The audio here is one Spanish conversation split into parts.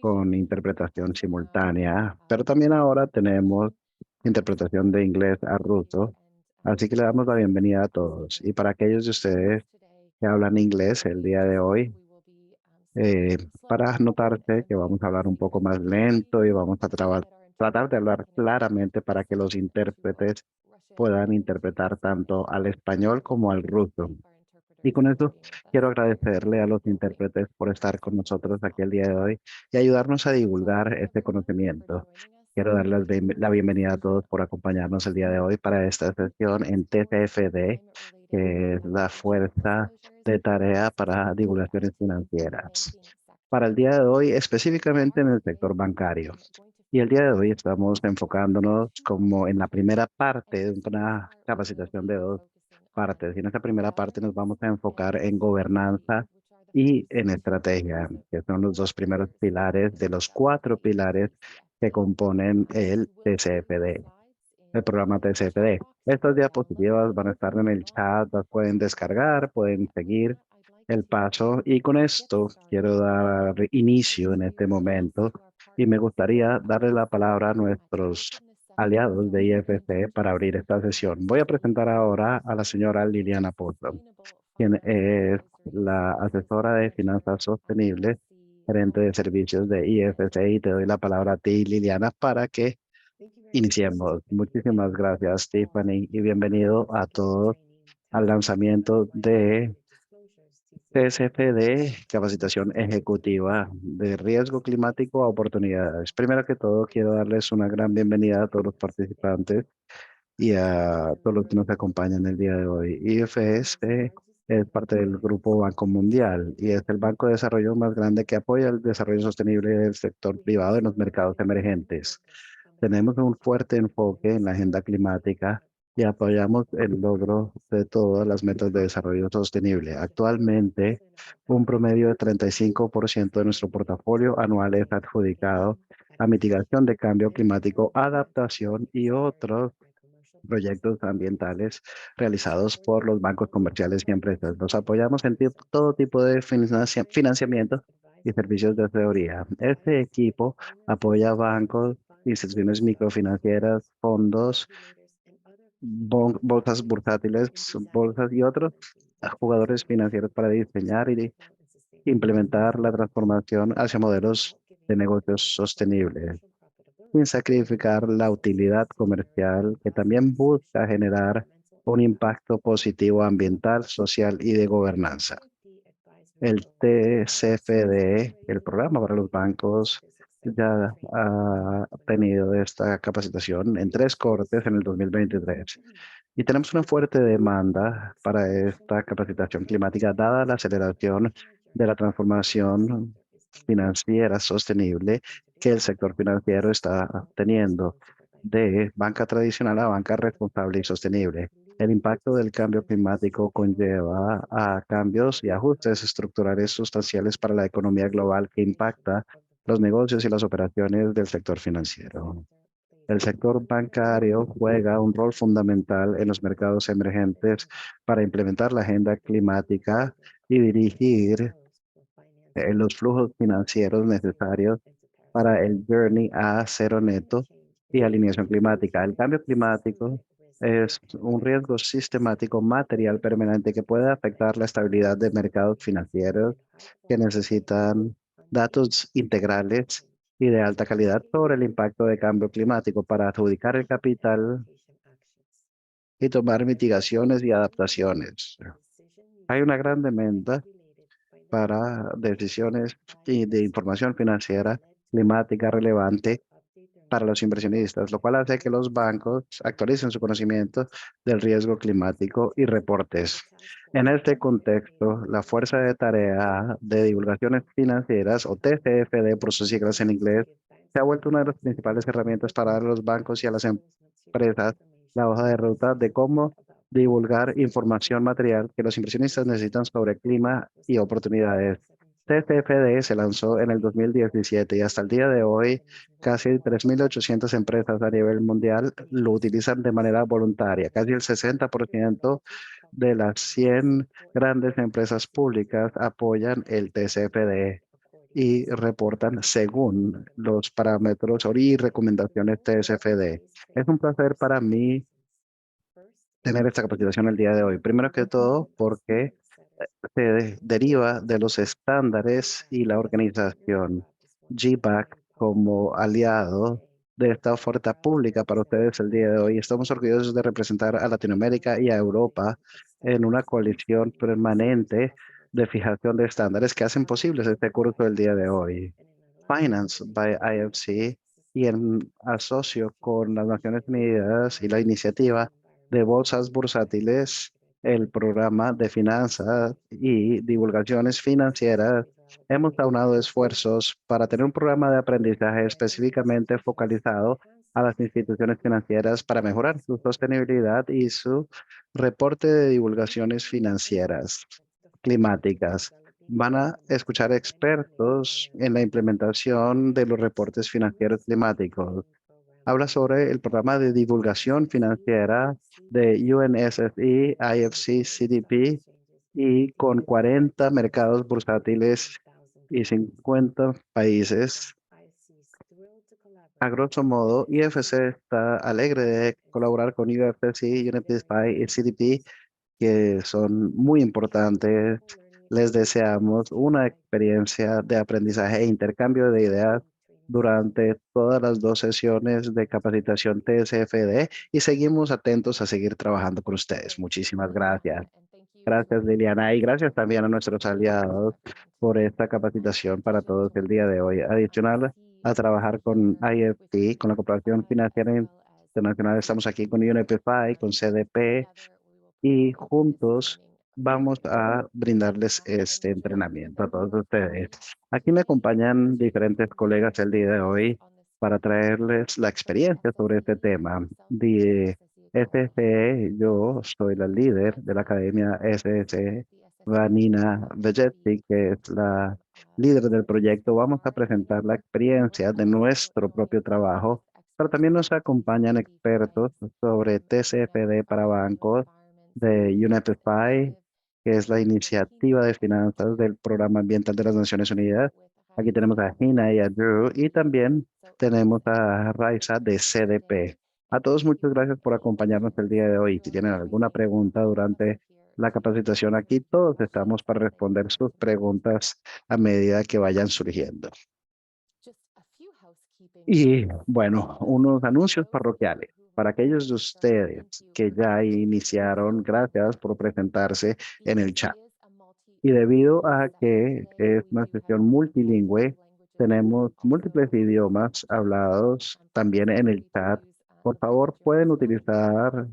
con interpretación simultánea, pero también ahora tenemos interpretación de inglés a ruso. Así que le damos la bienvenida a todos. Y para aquellos de ustedes que hablan inglés el día de hoy, eh, para notarse que vamos a hablar un poco más lento y vamos a tratar de hablar claramente para que los intérpretes puedan interpretar tanto al español como al ruso. Y con eso quiero agradecerle a los intérpretes por estar con nosotros aquí el día de hoy y ayudarnos a divulgar este conocimiento. Quiero darles la bienvenida a todos por acompañarnos el día de hoy para esta sesión en TCFD, que es la Fuerza de Tarea para Divulgaciones Financieras. Para el día de hoy, específicamente en el sector bancario. Y el día de hoy estamos enfocándonos como en la primera parte de una capacitación de dos partes. Y en esta primera parte nos vamos a enfocar en gobernanza y en estrategia, que son los dos primeros pilares de los cuatro pilares que componen el TCFD, el programa TCFD. Estas diapositivas van a estar en el chat, las pueden descargar, pueden seguir el paso y con esto quiero dar inicio en este momento y me gustaría darle la palabra a nuestros aliados de IFC para abrir esta sesión. Voy a presentar ahora a la señora Liliana Pozo, quien es la asesora de finanzas sostenibles, gerente de servicios de IFC y te doy la palabra a ti, Liliana, para que iniciemos. Muchísimas gracias, Tiffany, y bienvenido a todos al lanzamiento de CSFD, capacitación ejecutiva de riesgo climático a oportunidades. Primero que todo, quiero darles una gran bienvenida a todos los participantes y a todos los que nos acompañan el día de hoy. IFS es parte del Grupo Banco Mundial y es el banco de desarrollo más grande que apoya el desarrollo sostenible del sector privado en los mercados emergentes. Tenemos un fuerte enfoque en la agenda climática y apoyamos el logro de todas las metas de desarrollo sostenible. Actualmente, un promedio de 35% de nuestro portafolio anual es adjudicado a mitigación de cambio climático, adaptación y otros proyectos ambientales realizados por los bancos comerciales y empresas. Los apoyamos en todo tipo de financiamiento y servicios de teoría. Este equipo apoya bancos, instituciones microfinancieras, fondos, bolsas bursátiles, bolsas y otros jugadores financieros para diseñar y implementar la transformación hacia modelos de negocios sostenibles sin sacrificar la utilidad comercial, que también busca generar un impacto positivo ambiental, social y de gobernanza. El TCFD, el programa para los bancos, ya ha tenido esta capacitación en tres cortes en el 2023. Y tenemos una fuerte demanda para esta capacitación climática, dada la aceleración de la transformación financiera sostenible que el sector financiero está teniendo de banca tradicional a banca responsable y sostenible. El impacto del cambio climático conlleva a cambios y ajustes estructurales sustanciales para la economía global que impacta los negocios y las operaciones del sector financiero. El sector bancario juega un rol fundamental en los mercados emergentes para implementar la agenda climática y dirigir los flujos financieros necesarios para el journey a cero neto y alineación climática. El cambio climático es un riesgo sistemático material permanente que puede afectar la estabilidad de mercados financieros que necesitan datos integrales y de alta calidad sobre el impacto de cambio climático para adjudicar el capital y tomar mitigaciones y adaptaciones. Hay una gran demanda para decisiones y de información financiera climática relevante para los inversionistas, lo cual hace que los bancos actualicen su conocimiento del riesgo climático y reportes. En este contexto, la Fuerza de Tarea de Divulgaciones Financieras, o TCFD por sus siglas en inglés, se ha vuelto una de las principales herramientas para dar a los bancos y a las empresas la hoja de ruta de cómo divulgar información material que los inversionistas necesitan sobre clima y oportunidades. TCFD se lanzó en el 2017 y hasta el día de hoy casi 3.800 empresas a nivel mundial lo utilizan de manera voluntaria. Casi el 60% de las 100 grandes empresas públicas apoyan el TCFD y reportan según los parámetros y recomendaciones TSFD. Es un placer para mí tener esta capacitación el día de hoy. Primero que todo, porque deriva de los estándares y la organización GBAC como aliado de esta oferta pública para ustedes el día de hoy. Estamos orgullosos de representar a Latinoamérica y a Europa en una coalición permanente de fijación de estándares que hacen posibles este curso del día de hoy. Finance by IFC y en asocio con las Naciones Unidas y la iniciativa de bolsas bursátiles, el programa de finanzas y divulgaciones financieras, hemos aunado esfuerzos para tener un programa de aprendizaje específicamente focalizado a las instituciones financieras para mejorar su sostenibilidad y su reporte de divulgaciones financieras climáticas. Van a escuchar expertos en la implementación de los reportes financieros climáticos. Habla sobre el programa de divulgación financiera de UNSSI, IFC, CDP y con 40 mercados bursátiles y 50 países. A grosso modo, IFC está alegre de colaborar con UFC, UNFI y CDP, que son muy importantes. Les deseamos una experiencia de aprendizaje e intercambio de ideas durante todas las 2 sesiones de capacitación TSFD y seguimos atentos a seguir trabajando con ustedes. Muchísimas gracias. Gracias, Liliana, y gracias también a nuestros aliados por esta capacitación para todos el día de hoy. Adicional a trabajar con IFT, con la Corporación Financiera Internacional, estamos aquí con UNPFI, con CDP, y juntos vamos a brindarles este entrenamiento a todos ustedes. Aquí me acompañan diferentes colegas el día de hoy para traerles la experiencia sobre este tema. De SSE, yo soy la líder de la Academia SSE, Vanina Vegetti, que es la líder del proyecto. Vamos a presentar la experiencia de nuestro propio trabajo, pero también nos acompañan expertos sobre TCFD para bancos de UNEP-FI, que es la iniciativa de finanzas del Programa Ambiental de las Naciones Unidas. Aquí tenemos a Gina y a Drew y también tenemos a Raiza de CDP. A todos muchas gracias por acompañarnos el día de hoy. Si tienen alguna pregunta durante la capacitación aquí, todos estamos para responder sus preguntas a medida que vayan surgiendo. Y bueno, unos anuncios parroquiales. Para aquellos de ustedes que ya iniciaron, gracias por presentarse en el chat. Y debido a que es una sesión multilingüe, tenemos múltiples idiomas hablados también en el chat. Por favor, pueden utilizar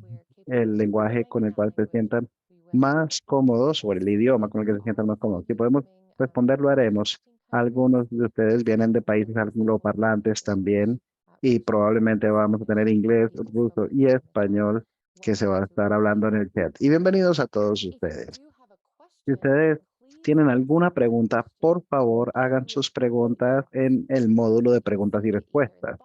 el lenguaje con el cual se sientan más cómodos o el idioma con el que se sientan más cómodos. Si podemos responder, lo haremos. Algunos de ustedes vienen de países angloparlantes también y probablemente vamos a tener inglés, ruso y español que se va a estar hablando en el chat. Y bienvenidos a todos ustedes. Si ustedes tienen alguna pregunta, por favor, hagan sus preguntas en el módulo de preguntas y respuestas.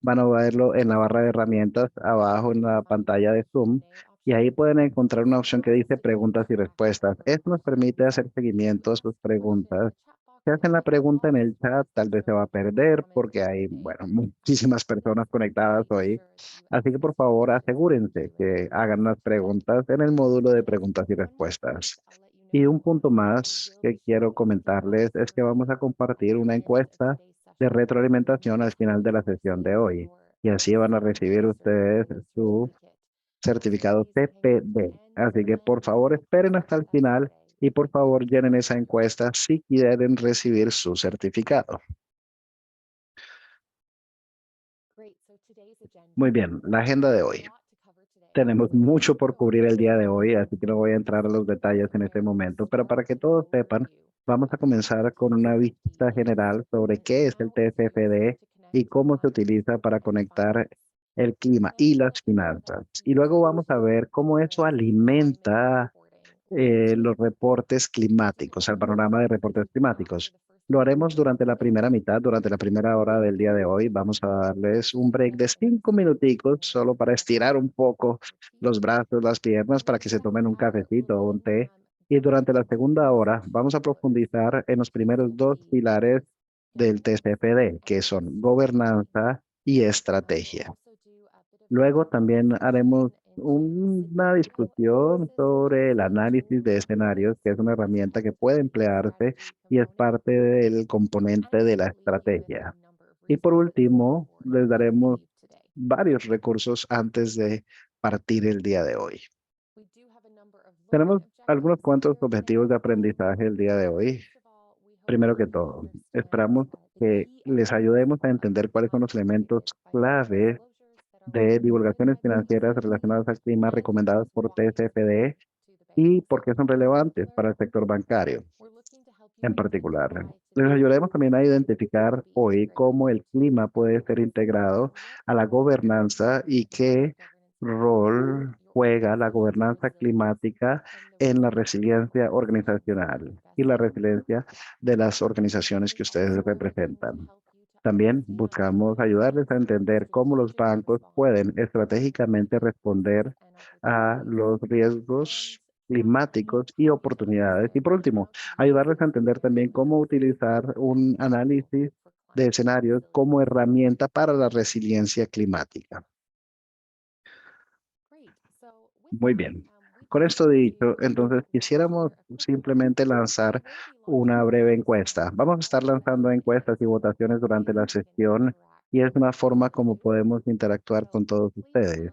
Van a verlo en la barra de herramientas abajo en la pantalla de Zoom y ahí pueden encontrar una opción que dice preguntas y respuestas. Esto nos permite hacer seguimiento a sus preguntas. Si hacen la pregunta en el chat, tal vez se va a perder porque hay, bueno, muchísimas personas conectadas hoy. Así que por favor asegúrense que hagan las preguntas en el módulo de preguntas y respuestas. Y un punto más que quiero comentarles es que vamos a compartir una encuesta de retroalimentación al final de la sesión de hoy. Y así van a recibir ustedes su certificado CPD. Así que por favor esperen hasta el final y por favor llenen esa encuesta si quieren recibir su certificado. Muy bien, la agenda de hoy. Tenemos mucho por cubrir el día de hoy, así que no voy a entrar a los detalles en este momento, pero para que todos sepan, vamos a comenzar con una vista general sobre qué es el TCFD y cómo se utiliza para conectar el clima y las finanzas. Y luego vamos a ver cómo eso alimenta los reportes climáticos, el panorama de reportes climáticos. Lo haremos durante la primera mitad, durante la primera hora del día de hoy. Vamos a darles un break de 5 minuticos solo para estirar un poco los brazos, las piernas, para que se tomen un cafecito o un té Y durante la segunda hora vamos a profundizar en los primeros dos pilares del TCFD, que son gobernanza y estrategia. Luego también haremos una discusión sobre el análisis de escenarios, que es una herramienta que puede emplearse y es parte del componente de la estrategia. Y por último, les daremos varios recursos antes de partir el día de hoy. Tenemos algunos cuantos objetivos de aprendizaje el día de hoy. Primero que todo, esperamos que les ayudemos a entender cuáles son los elementos clave de divulgaciones financieras relacionadas al clima recomendadas por TCFD y por qué son relevantes para el sector bancario en particular. Les ayudaremos también a identificar hoy cómo el clima puede ser integrado a la gobernanza y qué rol juega la gobernanza climática en la resiliencia organizacional y la resiliencia de las organizaciones que ustedes representan. También buscamos ayudarles a entender cómo los bancos pueden estratégicamente responder a los riesgos climáticos y oportunidades. Y por último, ayudarles a entender también cómo utilizar un análisis de escenarios como herramienta para la resiliencia climática. Muy bien. Con esto dicho, entonces quisiéramos simplemente lanzar una breve encuesta. Vamos a estar lanzando encuestas y votaciones durante la sesión y es una forma como podemos interactuar con todos ustedes.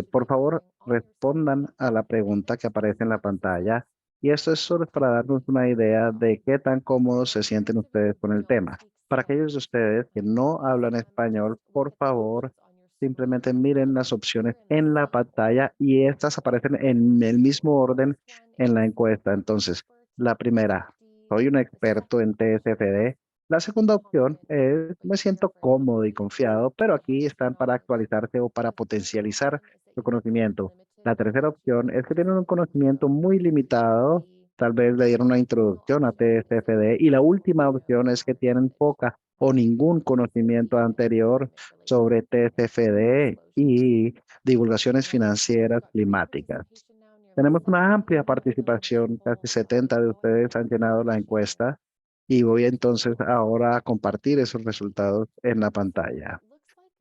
Por favor, respondan a la pregunta que aparece en la pantalla y esto es solo para darnos una idea de qué tan cómodos se sienten ustedes con el tema. Para aquellos de ustedes que no hablan español, por favor, simplemente miren las opciones en la pantalla y estas aparecen en el mismo orden en la encuesta. Entonces, la primera, soy un experto en TSFD. La segunda opción es, me siento cómodo y confiado, pero aquí están para actualizarse o para potencializar su conocimiento. La tercera opción es que tienen un conocimiento muy limitado, tal vez le dieron una introducción a TSFD. Y la última opción es que tienen poca o ningún conocimiento anterior sobre TSFD y divulgaciones financieras climáticas. Tenemos una amplia participación, casi 70 de ustedes han llenado la encuesta y voy entonces ahora a compartir esos resultados en la pantalla.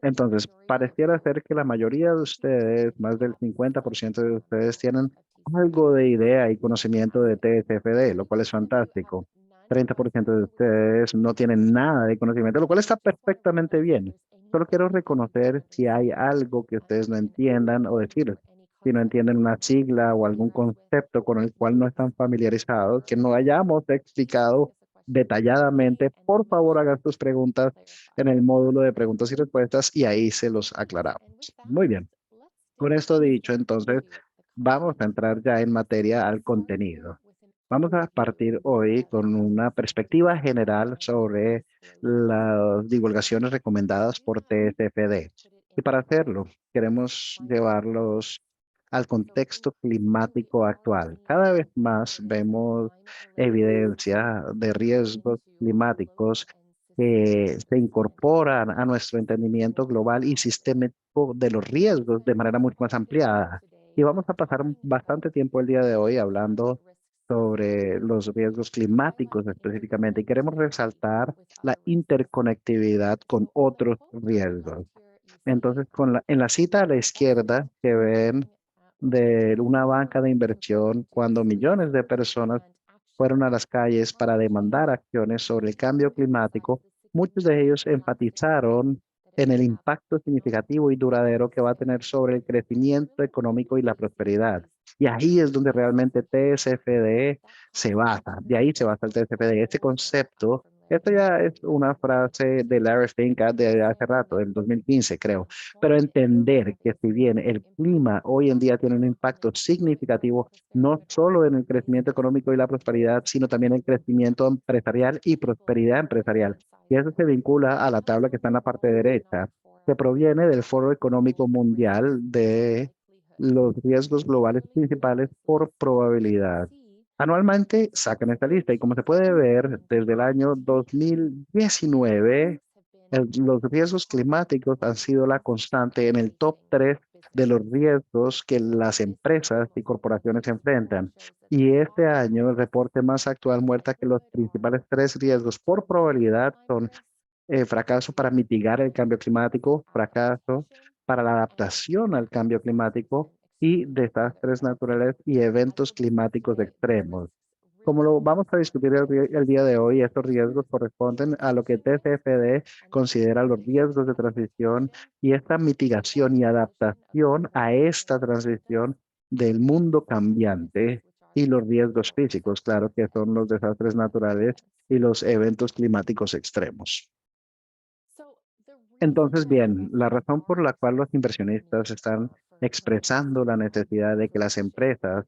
Entonces, pareciera ser que la mayoría de ustedes, más del 50% de ustedes, tienen algo de idea y conocimiento de TFD, lo cual es fantástico. 30% de ustedes no tienen nada de conocimiento, lo cual está perfectamente bien. Solo quiero reconocer si hay algo que ustedes no entiendan o decir, si no entienden una sigla o algún concepto con el cual no están familiarizados, que no hayamos explicado detalladamente. Por favor, hagan sus preguntas en el módulo de preguntas y respuestas y ahí se los aclaramos. Muy bien. Con esto dicho, entonces, vamos a entrar ya en materia al contenido. Vamos a partir hoy con una perspectiva general sobre las divulgaciones recomendadas por TSFD. Y para hacerlo, queremos llevarlos al contexto climático actual. Cada vez más vemos evidencia de riesgos climáticos que se incorporan a nuestro entendimiento global y sistémico de los riesgos de manera mucho más ampliada. Y vamos a pasar bastante tiempo el día de hoy hablando sobre los riesgos climáticos específicamente y queremos resaltar la interconectividad con otros riesgos. Entonces, en la cita a la izquierda que ven de una banca de inversión, cuando millones de personas fueron a las calles para demandar acciones sobre el cambio climático, muchos de ellos enfatizaron en el impacto significativo y duradero que va a tener sobre el crecimiento económico y la prosperidad. Y ahí es donde realmente TSFD se basa, de ahí se basa el TSFD. Este concepto, esto ya es una frase de Larry Fink de hace rato, del 2015 creo, pero entender que si bien el clima hoy en día tiene un impacto significativo, no solo en el crecimiento económico y la prosperidad, sino también en el crecimiento empresarial y prosperidad empresarial. Y eso se vincula a la tabla que está en la parte derecha, que proviene del Foro Económico Mundial de los riesgos globales principales por probabilidad. Anualmente sacan esta lista y como se puede ver, desde el año 2019, los riesgos climáticos han sido la constante en el top 3 de los riesgos que las empresas y corporaciones enfrentan. Y este año el reporte más actual muestra que los principales tres riesgos por probabilidad son fracaso para mitigar el cambio climático, fracaso para la adaptación al cambio climático y desastres naturales y eventos climáticos extremos. Como lo vamos a discutir el día de hoy, estos riesgos corresponden a lo que TCFD considera los riesgos de transición y esta mitigación y adaptación a esta transición del mundo cambiante y los riesgos físicos, claro, que son los desastres naturales y los eventos climáticos extremos. Entonces, bien, la razón por la cual los inversionistas están expresando la necesidad de que las empresas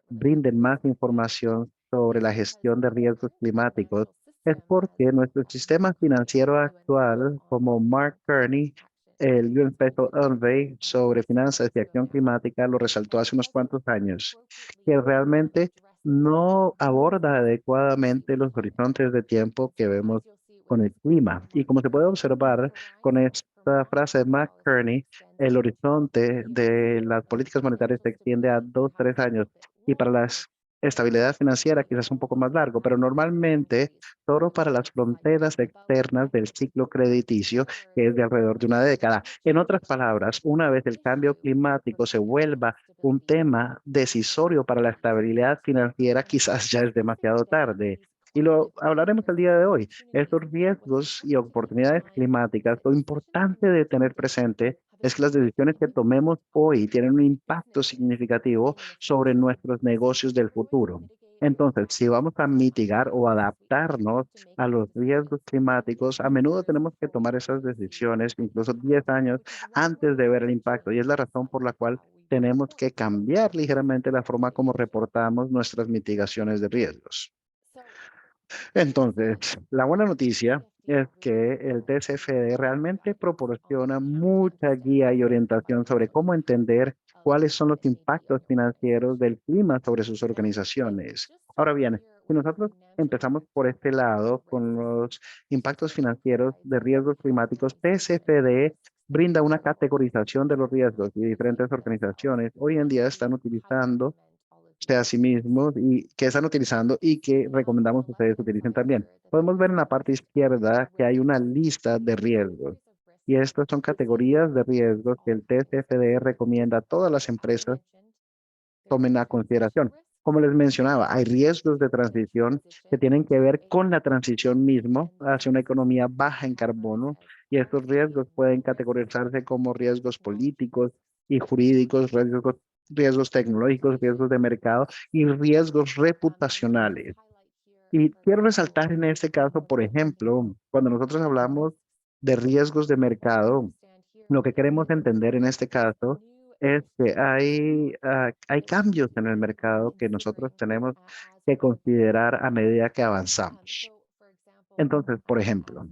brinden más información sobre la gestión de riesgos climáticos es porque nuestro sistema financiero actual, como Mark Kearney, el UN Special Envoy sobre finanzas y acción climática, lo resaltó hace unos cuantos años, que realmente no aborda adecuadamente los horizontes de tiempo que vemos con el clima. Y como se puede observar con esta frase de Mark Kearney, el horizonte de las políticas monetarias se extiende a 2, 3 años y para la estabilidad financiera quizás un poco más largo, pero normalmente solo para las fronteras externas del ciclo crediticio, que es de alrededor de una década. En otras palabras, una vez el cambio climático se vuelva un tema decisorio para la estabilidad financiera, quizás ya es demasiado tarde. Y lo hablaremos el día de hoy. Estos riesgos y oportunidades climáticas, lo importante de tener presente es que las decisiones que tomemos hoy tienen un impacto significativo sobre nuestros negocios del futuro. Entonces, si vamos a mitigar o adaptarnos a los riesgos climáticos, a menudo tenemos que tomar esas decisiones, incluso 10 años antes de ver el impacto. Y es la razón por la cual tenemos que cambiar ligeramente la forma como reportamos nuestras mitigaciones de riesgos. Entonces, la buena noticia es que el TCFD realmente proporciona mucha guía y orientación sobre cómo entender cuáles son los impactos financieros del clima sobre sus organizaciones. Ahora bien, si nosotros empezamos por este lado con los impactos financieros de riesgos climáticos, TCFD brinda una categorización de los riesgos y diferentes organizaciones hoy en día están utilizando a sí mismos y que están utilizando y que recomendamos que ustedes utilicen también. Podemos ver en la parte izquierda que hay una lista de riesgos y estas son categorías de riesgos que el TCFD recomienda a todas las empresas tomen a consideración. Como les mencionaba, hay riesgos de transición que tienen que ver con la transición mismo hacia una economía baja en carbono y estos riesgos pueden categorizarse como riesgos políticos y jurídicos, riesgos tecnológicos, riesgos de mercado y riesgos reputacionales. Y quiero resaltar en este caso, por ejemplo, cuando nosotros hablamos de riesgos de mercado, lo que queremos entender en este caso es que hay cambios en el mercado que nosotros tenemos que considerar a medida que avanzamos. Entonces, por ejemplo,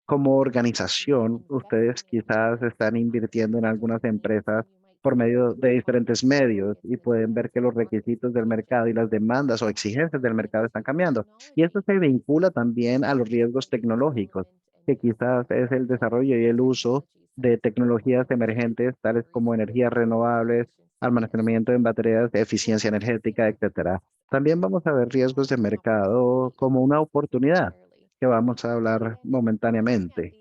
como organización, ustedes quizás están invirtiendo en algunas empresas por medio de diferentes medios y pueden ver que los requisitos del mercado y las demandas o exigencias del mercado están cambiando. Y esto se vincula también a los riesgos tecnológicos, que quizás es el desarrollo y el uso de tecnologías emergentes, tales como energías renovables, almacenamiento en baterías, eficiencia energética, etcétera. También vamos a ver riesgos de mercado como una oportunidad que vamos a hablar momentáneamente.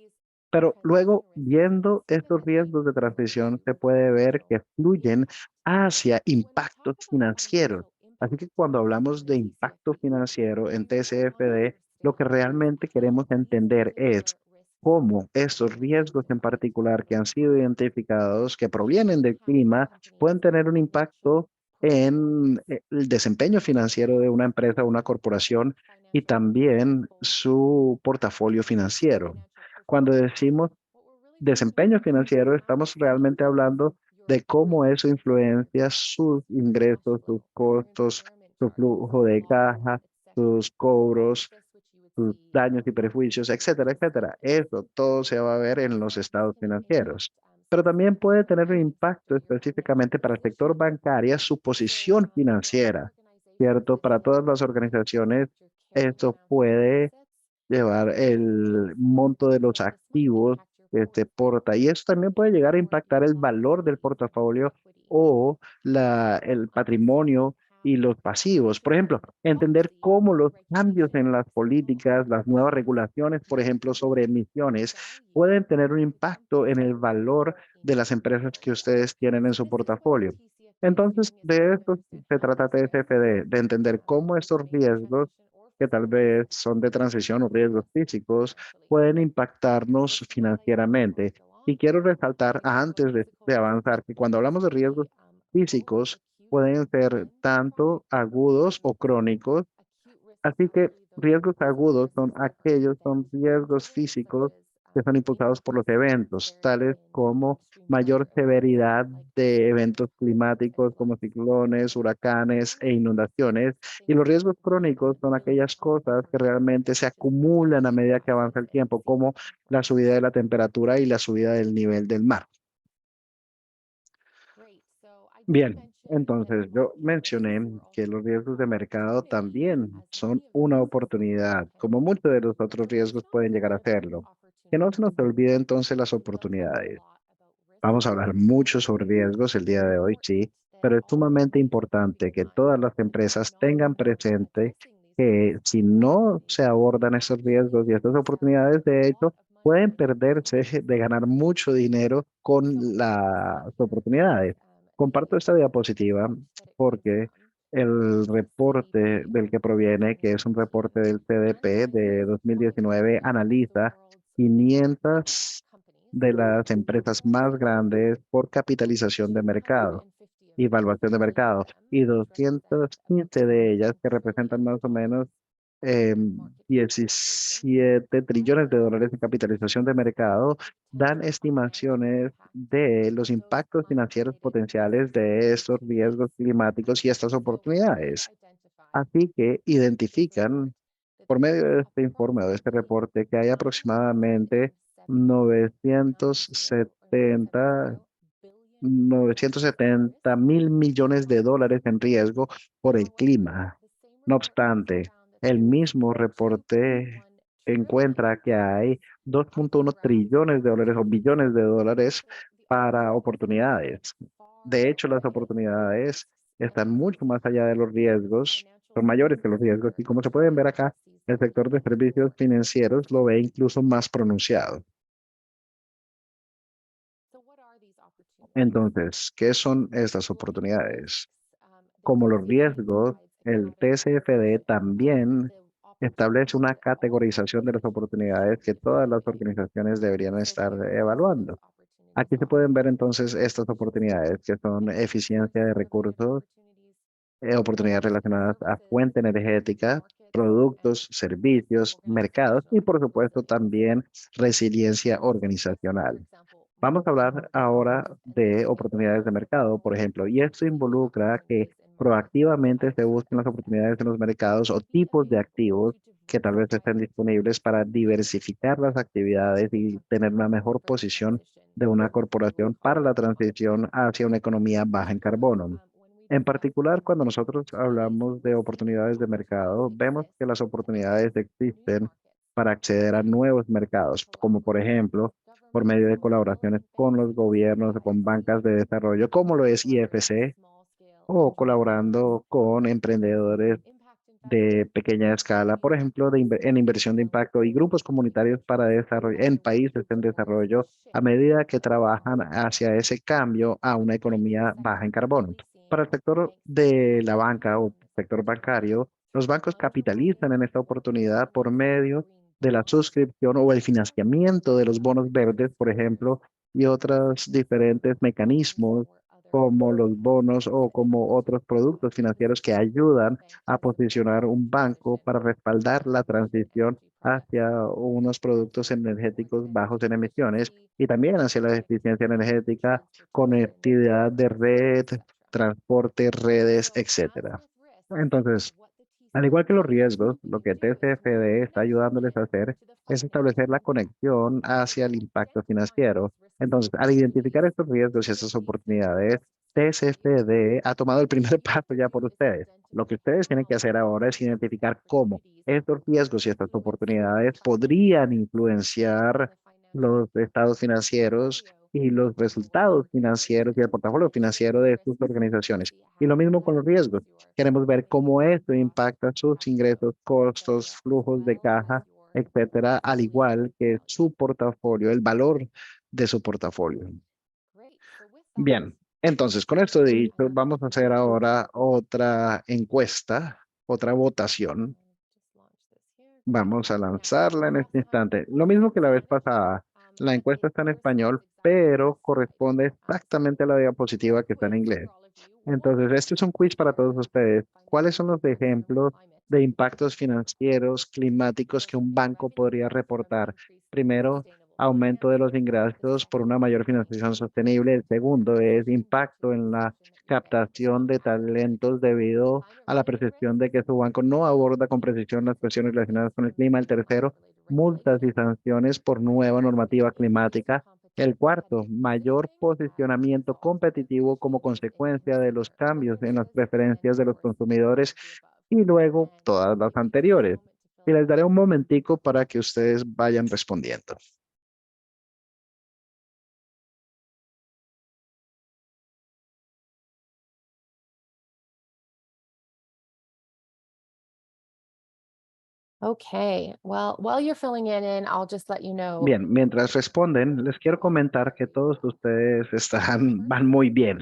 Pero luego, viendo estos riesgos de transición, se puede ver que fluyen hacia impactos financieros. Así que cuando hablamos de impacto financiero en TCFD, lo que realmente queremos entender es cómo estos riesgos en particular que han sido identificados, que provienen del clima, pueden tener un impacto en el desempeño financiero de una empresa o una corporación y también su portafolio financiero. Cuando decimos desempeño financiero, estamos realmente hablando de cómo eso influencia sus ingresos, sus costos, su flujo de caja, sus cobros, sus daños y perjuicios, etcétera, etcétera. Eso todo se va a ver en los estados financieros. Pero también puede tener un impacto específicamente para el sector bancario, su posición financiera, ¿cierto? Para todas las organizaciones, esto puede llevar el monto de los activos que se porta. Y eso también puede llegar a impactar el valor del portafolio o el patrimonio y los pasivos. Por ejemplo, entender cómo los cambios en las políticas, las nuevas regulaciones, por ejemplo, sobre emisiones, pueden tener un impacto en el valor de las empresas que ustedes tienen en su portafolio. Entonces, de esto se trata TCFD, de entender cómo estos riesgos, que tal vez son de transición o riesgos físicos, pueden impactarnos financieramente. Y quiero resaltar antes de avanzar que cuando hablamos de riesgos físicos, pueden ser tanto agudos o crónicos. Así que riesgos agudos son riesgos físicos que son impulsados por los eventos, tales como mayor severidad de eventos climáticos como ciclones, huracanes e inundaciones. Y los riesgos crónicos son aquellas cosas que realmente se acumulan a medida que avanza el tiempo, como la subida de la temperatura y la subida del nivel del mar. Bien, entonces yo mencioné que los riesgos de mercado también son una oportunidad, como muchos de los otros riesgos pueden llegar a serlo. Que no se nos olvide entonces las oportunidades. Vamos a hablar mucho sobre riesgos el día de hoy, sí, pero es sumamente importante que todas las empresas tengan presente que si no se abordan esos riesgos y estas oportunidades, de hecho, pueden perderse de ganar mucho dinero con las oportunidades. Comparto esta diapositiva porque el reporte del que proviene, que es un reporte del CDP de 2019, analiza 500 de las empresas más grandes por capitalización de mercado y evaluación de mercado, y 215 de ellas, que representan más o menos 17 trillones de dólares en capitalización de mercado, dan estimaciones de los impactos financieros potenciales de estos riesgos climáticos y estas oportunidades. Así que identifican por medio de este informe o de este reporte que hay aproximadamente 970 $970.000 millones en riesgo por el clima. No obstante, el mismo reporte encuentra que hay 2,1 trillones de dólares o billones de dólares para oportunidades. De hecho, las oportunidades están mucho más allá de los riesgos, son mayores que los riesgos y como se pueden ver acá, el sector de servicios financieros lo ve incluso más pronunciado. Entonces, ¿qué son estas oportunidades? Como los riesgos, el TCFD también establece una categorización de las oportunidades que todas las organizaciones deberían estar evaluando. Aquí se pueden ver entonces estas oportunidades que son eficiencia de recursos, oportunidades relacionadas a fuente energética, productos, servicios, mercados y por supuesto también resiliencia organizacional. Vamos a hablar ahora de oportunidades de mercado, por ejemplo, y esto involucra que proactivamente se busquen las oportunidades en los mercados o tipos de activos que tal vez estén disponibles para diversificar las actividades y tener una mejor posición de una corporación para la transición hacia una economía baja en carbono. En particular, cuando nosotros hablamos de oportunidades de mercado, vemos que las oportunidades existen para acceder a nuevos mercados, como por ejemplo, por medio de colaboraciones con los gobiernos o con bancas de desarrollo, como lo es IFC, o colaborando con emprendedores de pequeña escala, por ejemplo, en inversión de impacto y grupos comunitarios para desarrollo en países en desarrollo a medida que trabajan hacia ese cambio a una economía baja en carbono. Para el sector de la banca o sector bancario, los bancos capitalizan en esta oportunidad por medio de la suscripción o el financiamiento de los bonos verdes, por ejemplo, y otros diferentes mecanismos como los bonos o como otros productos financieros que ayudan a posicionar un banco para respaldar la transición hacia unos productos energéticos bajos en emisiones y también hacia la eficiencia energética, conectividad de red, transporte, redes, etcétera. Entonces, al igual que los riesgos, lo que TCFD está ayudándoles a hacer es establecer la conexión hacia el impacto financiero. Entonces, al identificar estos riesgos y estas oportunidades, TCFD ha tomado el primer paso ya por ustedes. Lo que ustedes tienen que hacer ahora es identificar cómo estos riesgos y estas oportunidades podrían influenciar los estados financieros y los resultados financieros y el portafolio financiero de sus organizaciones. Y lo mismo con los riesgos. Queremos ver cómo esto impacta sus ingresos, costos, flujos de caja, etcétera, al igual que su portafolio, el valor de su portafolio. Bien, entonces con esto dicho, vamos a hacer ahora otra encuesta, otra votación. Vamos a lanzarla en este instante. Lo mismo que la vez pasada. La encuesta está en español, pero corresponde exactamente a la diapositiva que está en inglés. Entonces, este es un quiz para todos ustedes. ¿Cuáles son los ejemplos de impactos financieros climáticos que un banco podría reportar? Primero, aumento de los ingresos por una mayor financiación sostenible. El segundo es impacto en la captación de talentos debido a la percepción de que su banco no aborda con precisión las cuestiones relacionadas con el clima. El tercero, multas y sanciones por nueva normativa climática. El cuarto, mayor posicionamiento competitivo como consecuencia de los cambios en las preferencias de los consumidores y luego todas las anteriores. Y les daré un momentico para que ustedes vayan respondiendo. Okay. Well, while you're filling it in, I'll just let you know. Bien, mientras responden, les quiero comentar que todos ustedes van muy bien.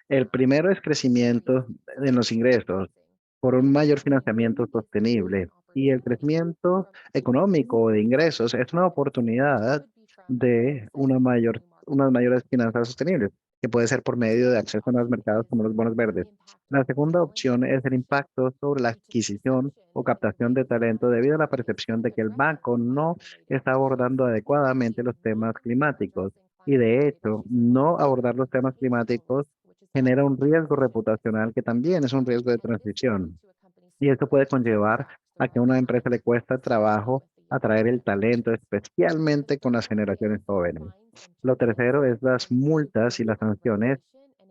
El primero es crecimiento en los ingresos por un mayor financiamiento sostenible y el crecimiento económico de ingresos es una oportunidad de unas mayores finanzas sostenibles, que puede ser por medio de acceso a los mercados como los bonos verdes. La segunda opción es el impacto sobre la adquisición o captación de talento debido a la percepción de que el banco no está abordando adecuadamente los temas climáticos. Y de hecho, no abordar los temas climáticos genera un riesgo reputacional que también es un riesgo de transición. Y esto puede conllevar a que a una empresa le cuesta trabajo atraer el talento, especialmente con las generaciones jóvenes. Lo tercero es las multas y las sanciones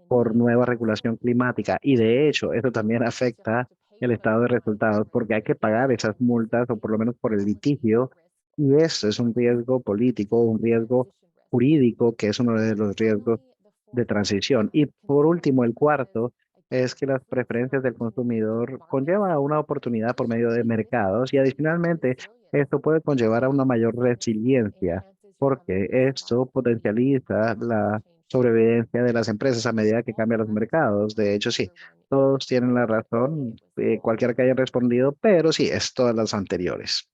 por nueva regulación climática. Y de hecho, eso también afecta el estado de resultados porque hay que pagar esas multas o por lo menos por el litigio. Y eso es un riesgo político, un riesgo jurídico, que es uno de los riesgos de transición. Y por último, el cuarto es que las preferencias del consumidor conlleva a una oportunidad por medio de mercados y adicionalmente esto puede conllevar a una mayor resiliencia porque esto potencializa la sobrevivencia de las empresas a medida que cambian los mercados. De hecho, sí, todos tienen la razón, cualquiera que haya respondido, pero sí, es todas las anteriores.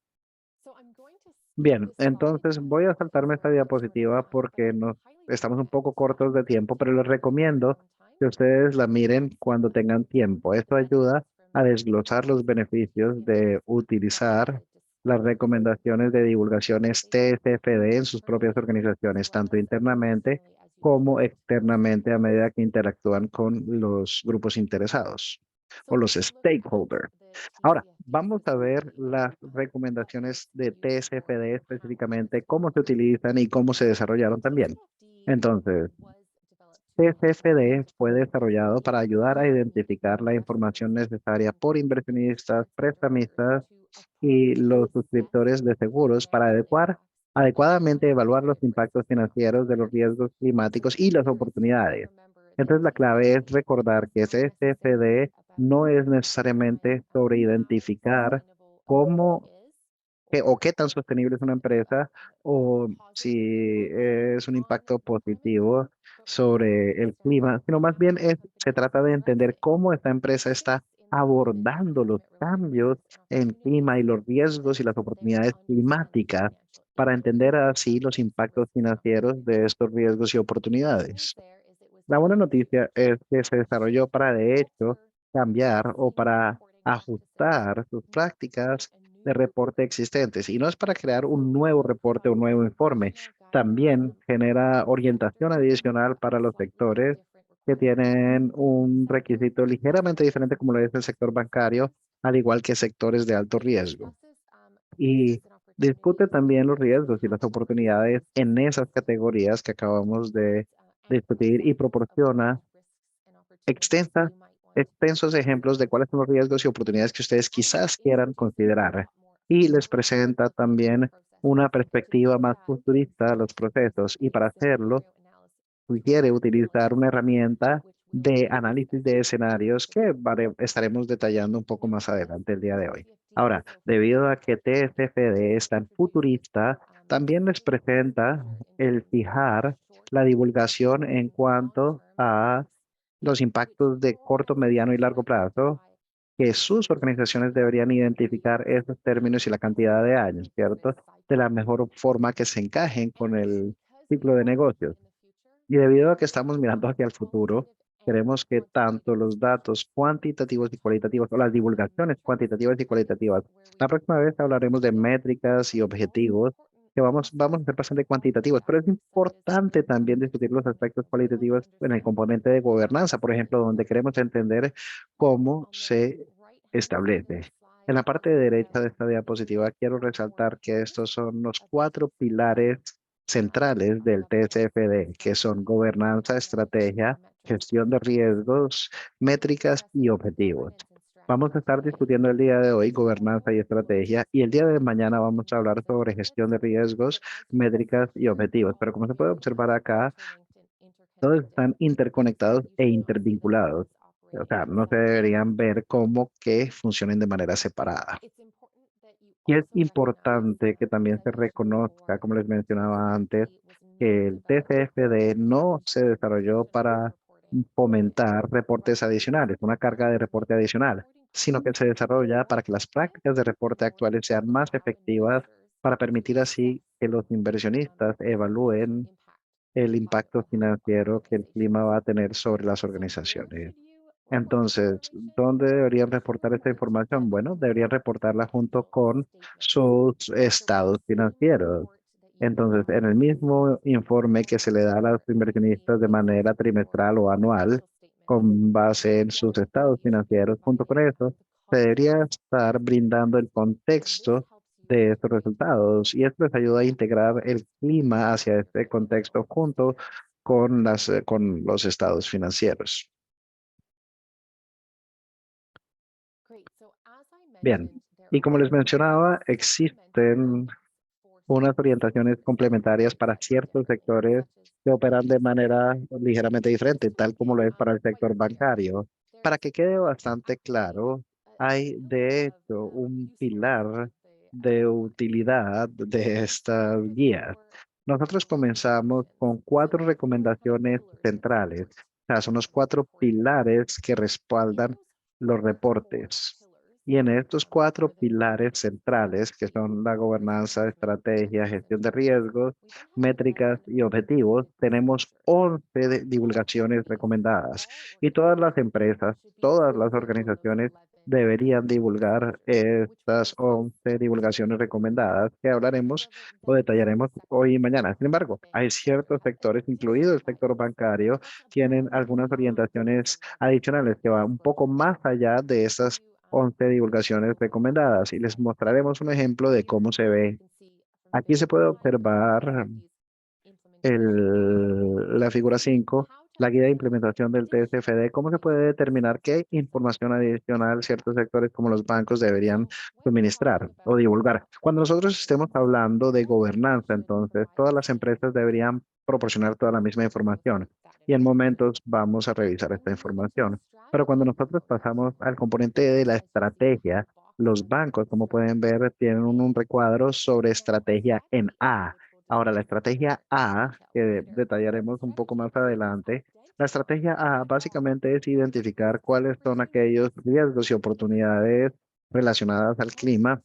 Bien, entonces voy a saltarme esta diapositiva porque nos estamos un poco cortos de tiempo, pero les recomiendo que ustedes la miren cuando tengan tiempo. Esto ayuda a desglosar los beneficios de utilizar las recomendaciones de divulgaciones TSFD en sus propias organizaciones, tanto internamente como externamente a medida que interactúan con los grupos interesados o los stakeholders. Ahora, vamos a ver las recomendaciones de TCFD específicamente, cómo se utilizan y cómo se desarrollaron también. Entonces, TCFD fue desarrollado para ayudar a identificar la información necesaria por inversionistas, prestamistas y los suscriptores de seguros para adecuadamente evaluar los impactos financieros de los riesgos climáticos y las oportunidades. Entonces, la clave es recordar que CFD no es necesariamente sobre identificar cómo o qué tan sostenible es una empresa o si es un impacto positivo sobre el clima, sino más bien se trata de entender cómo esta empresa está abordando los cambios en clima y los riesgos y las oportunidades climáticas para entender así los impactos financieros de estos riesgos y oportunidades. La buena noticia es que se desarrolló para, de hecho, cambiar o para ajustar sus prácticas de reporte existentes. Y no es para crear un nuevo reporte o un nuevo informe. También genera orientación adicional para los sectores que tienen un requisito ligeramente diferente como lo es el sector bancario, al igual que sectores de alto riesgo. Y discute también los riesgos y las oportunidades en esas categorías que acabamos de discutir y proporciona extensa, extensos ejemplos de cuáles son los riesgos y oportunidades que ustedes quizás quieran considerar. y les presenta también una perspectiva más futurista a los procesos. Y para hacerlo, sugiere utilizar una herramienta de análisis de escenarios que estaremos detallando un poco más adelante el día de hoy. Ahora, debido a que TSFD es tan futurista, también les presenta el fijar la divulgación en cuanto a los impactos de corto, mediano y largo plazo que sus organizaciones deberían identificar esos términos y la cantidad de años, ¿cierto? De la mejor forma que se encajen con el ciclo de negocios. Y debido a que estamos mirando hacia el futuro, queremos que tanto los datos cuantitativos y cualitativos o las divulgaciones cuantitativas y cualitativas, la próxima vez hablaremos de métricas y objetivos que vamos a ser bastante cuantitativos, pero es importante también discutir los aspectos cualitativos en el componente de gobernanza, por ejemplo, donde queremos entender cómo se establece. En la parte derecha de esta diapositiva quiero resaltar que estos son los cuatro pilares centrales del TCFD, que son gobernanza, estrategia, gestión de riesgos, métricas y objetivos. Vamos a estar discutiendo el día de hoy gobernanza y estrategia y el día de mañana vamos a hablar sobre gestión de riesgos, métricas y objetivos. Pero como se puede observar acá, todos están interconectados e intervinculados. O sea, no se deberían ver como que funcionen de manera separada. Y es importante que también se reconozca, como les mencionaba antes, que el TCFD no se desarrolló para fomentar reportes adicionales, una carga de reporte adicional, sino que se desarrolla para que las prácticas de reporte actuales sean más efectivas para permitir así que los inversionistas evalúen el impacto financiero que el clima va a tener sobre las organizaciones. Entonces, ¿dónde deberían reportar esta información? Bueno, deberían reportarla junto con sus estados financieros. Entonces, en el mismo informe que se le da a los inversionistas de manera trimestral o anual, con base en sus estados financieros, junto con eso, se debería estar brindando el contexto de estos resultados y esto les ayuda a integrar el clima hacia este contexto junto con con los estados financieros. Bien, y como les mencionaba, existen unas orientaciones complementarias para ciertos sectores que operan de manera ligeramente diferente, tal como lo es para el sector bancario. Para que quede bastante claro, hay de hecho un pilar de utilidad de estas guías. Nosotros comenzamos con cuatro recomendaciones centrales. O sea, son los cuatro pilares que respaldan los reportes. Y en estos cuatro pilares centrales, que son la gobernanza, estrategia, gestión de riesgos, métricas y objetivos, tenemos 11 divulgaciones recomendadas. Y todas las empresas, todas las organizaciones deberían divulgar estas 11 divulgaciones recomendadas que hablaremos o detallaremos hoy y mañana. Sin embargo, hay ciertos sectores, incluido el sector bancario, tienen algunas orientaciones adicionales que van un poco más allá de estas 11 divulgaciones recomendadas y les mostraremos un ejemplo de cómo se ve. Aquí se puede observar la figura 5, la guía de implementación del TSFD, cómo se puede determinar qué información adicional ciertos sectores como los bancos deberían suministrar o divulgar. Cuando nosotros estemos hablando de gobernanza, entonces todas las empresas deberían proporcionar toda la misma información y en momentos vamos a revisar esta información. Pero cuando nosotros pasamos al componente de la estrategia, los bancos, como pueden ver, tienen un recuadro sobre estrategia en A. Ahora, la estrategia A, que detallaremos un poco más adelante, la estrategia A básicamente es identificar cuáles son aquellos riesgos y oportunidades relacionadas al clima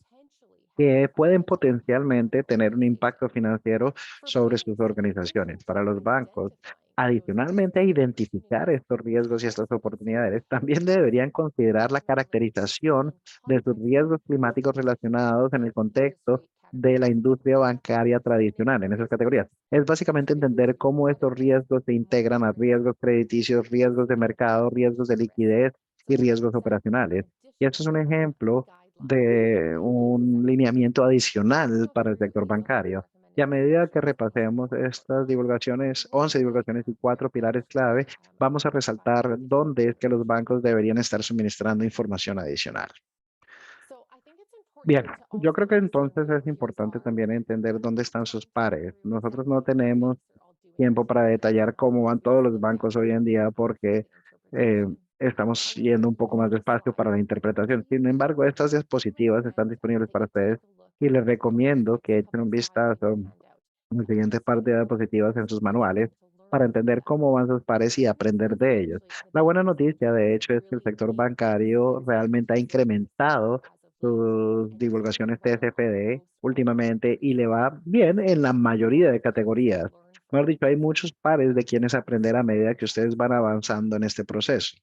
que pueden potencialmente tener un impacto financiero sobre sus organizaciones. Para los bancos, adicionalmente a identificar estos riesgos y estas oportunidades, también deberían considerar la caracterización de sus riesgos climáticos relacionados en el contexto de la industria bancaria tradicional en esas categorías. Es básicamente entender cómo estos riesgos se integran a riesgos crediticios, riesgos de mercado, riesgos de liquidez y riesgos operacionales. Y esto es un ejemplo de un lineamiento adicional para el sector bancario. Y a medida que repasemos estas divulgaciones, 11 divulgaciones y cuatro pilares clave, vamos a resaltar dónde es que los bancos deberían estar suministrando información adicional. Bien, yo creo que entonces es importante también entender dónde están sus pares. Nosotros no tenemos tiempo para detallar cómo van todos los bancos hoy en día porque eh, estamos yendo un poco más despacio para la interpretación. Sin embargo, estas diapositivas están disponibles para ustedes y les recomiendo que echen un vistazo en el siguiente par de diapositivas en sus manuales para entender cómo van sus pares y aprender de ellos. La buena noticia, de hecho, es que el sector bancario realmente ha incrementado sus divulgaciones TCFD últimamente y le va bien en la mayoría de categorías. Mejor dicho, hay muchos pares de quienes aprender a medida que ustedes van avanzando en este proceso.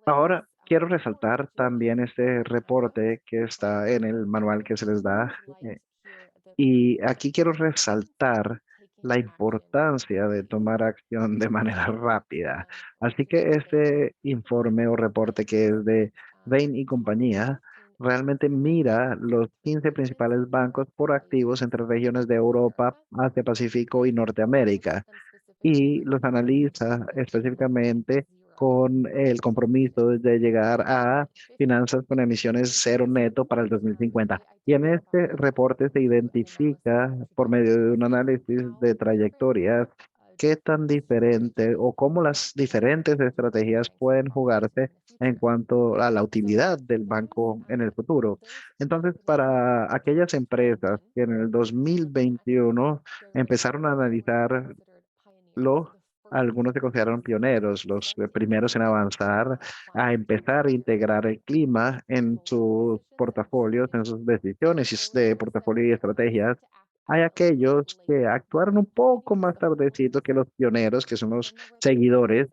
Ahora, quiero resaltar también este reporte que está en el manual que se les da. eh, y aquí quiero resaltar la importancia de tomar acción de manera rápida. Así que este informe o reporte que es de Bain y compañía realmente mira los 15 principales bancos por activos entre regiones de Europa, Asia, Pacífico y Norteamérica y los analiza específicamente con el compromiso de llegar a finanzas con emisiones cero neto para el 2050. Y en este reporte se identifica por medio de un análisis de trayectorias qué tan diferente o cómo las diferentes estrategias pueden jugarse en cuanto a la utilidad del banco en el futuro. Entonces, para aquellas empresas que en el 2021 empezaron a analizar lo, algunos se consideraron pioneros, los primeros en avanzar a empezar a integrar el clima en sus portafolios, en sus decisiones de portafolio y estrategias. Hay aquellos que actuaron un poco más tardecito que los pioneros, que son los seguidores,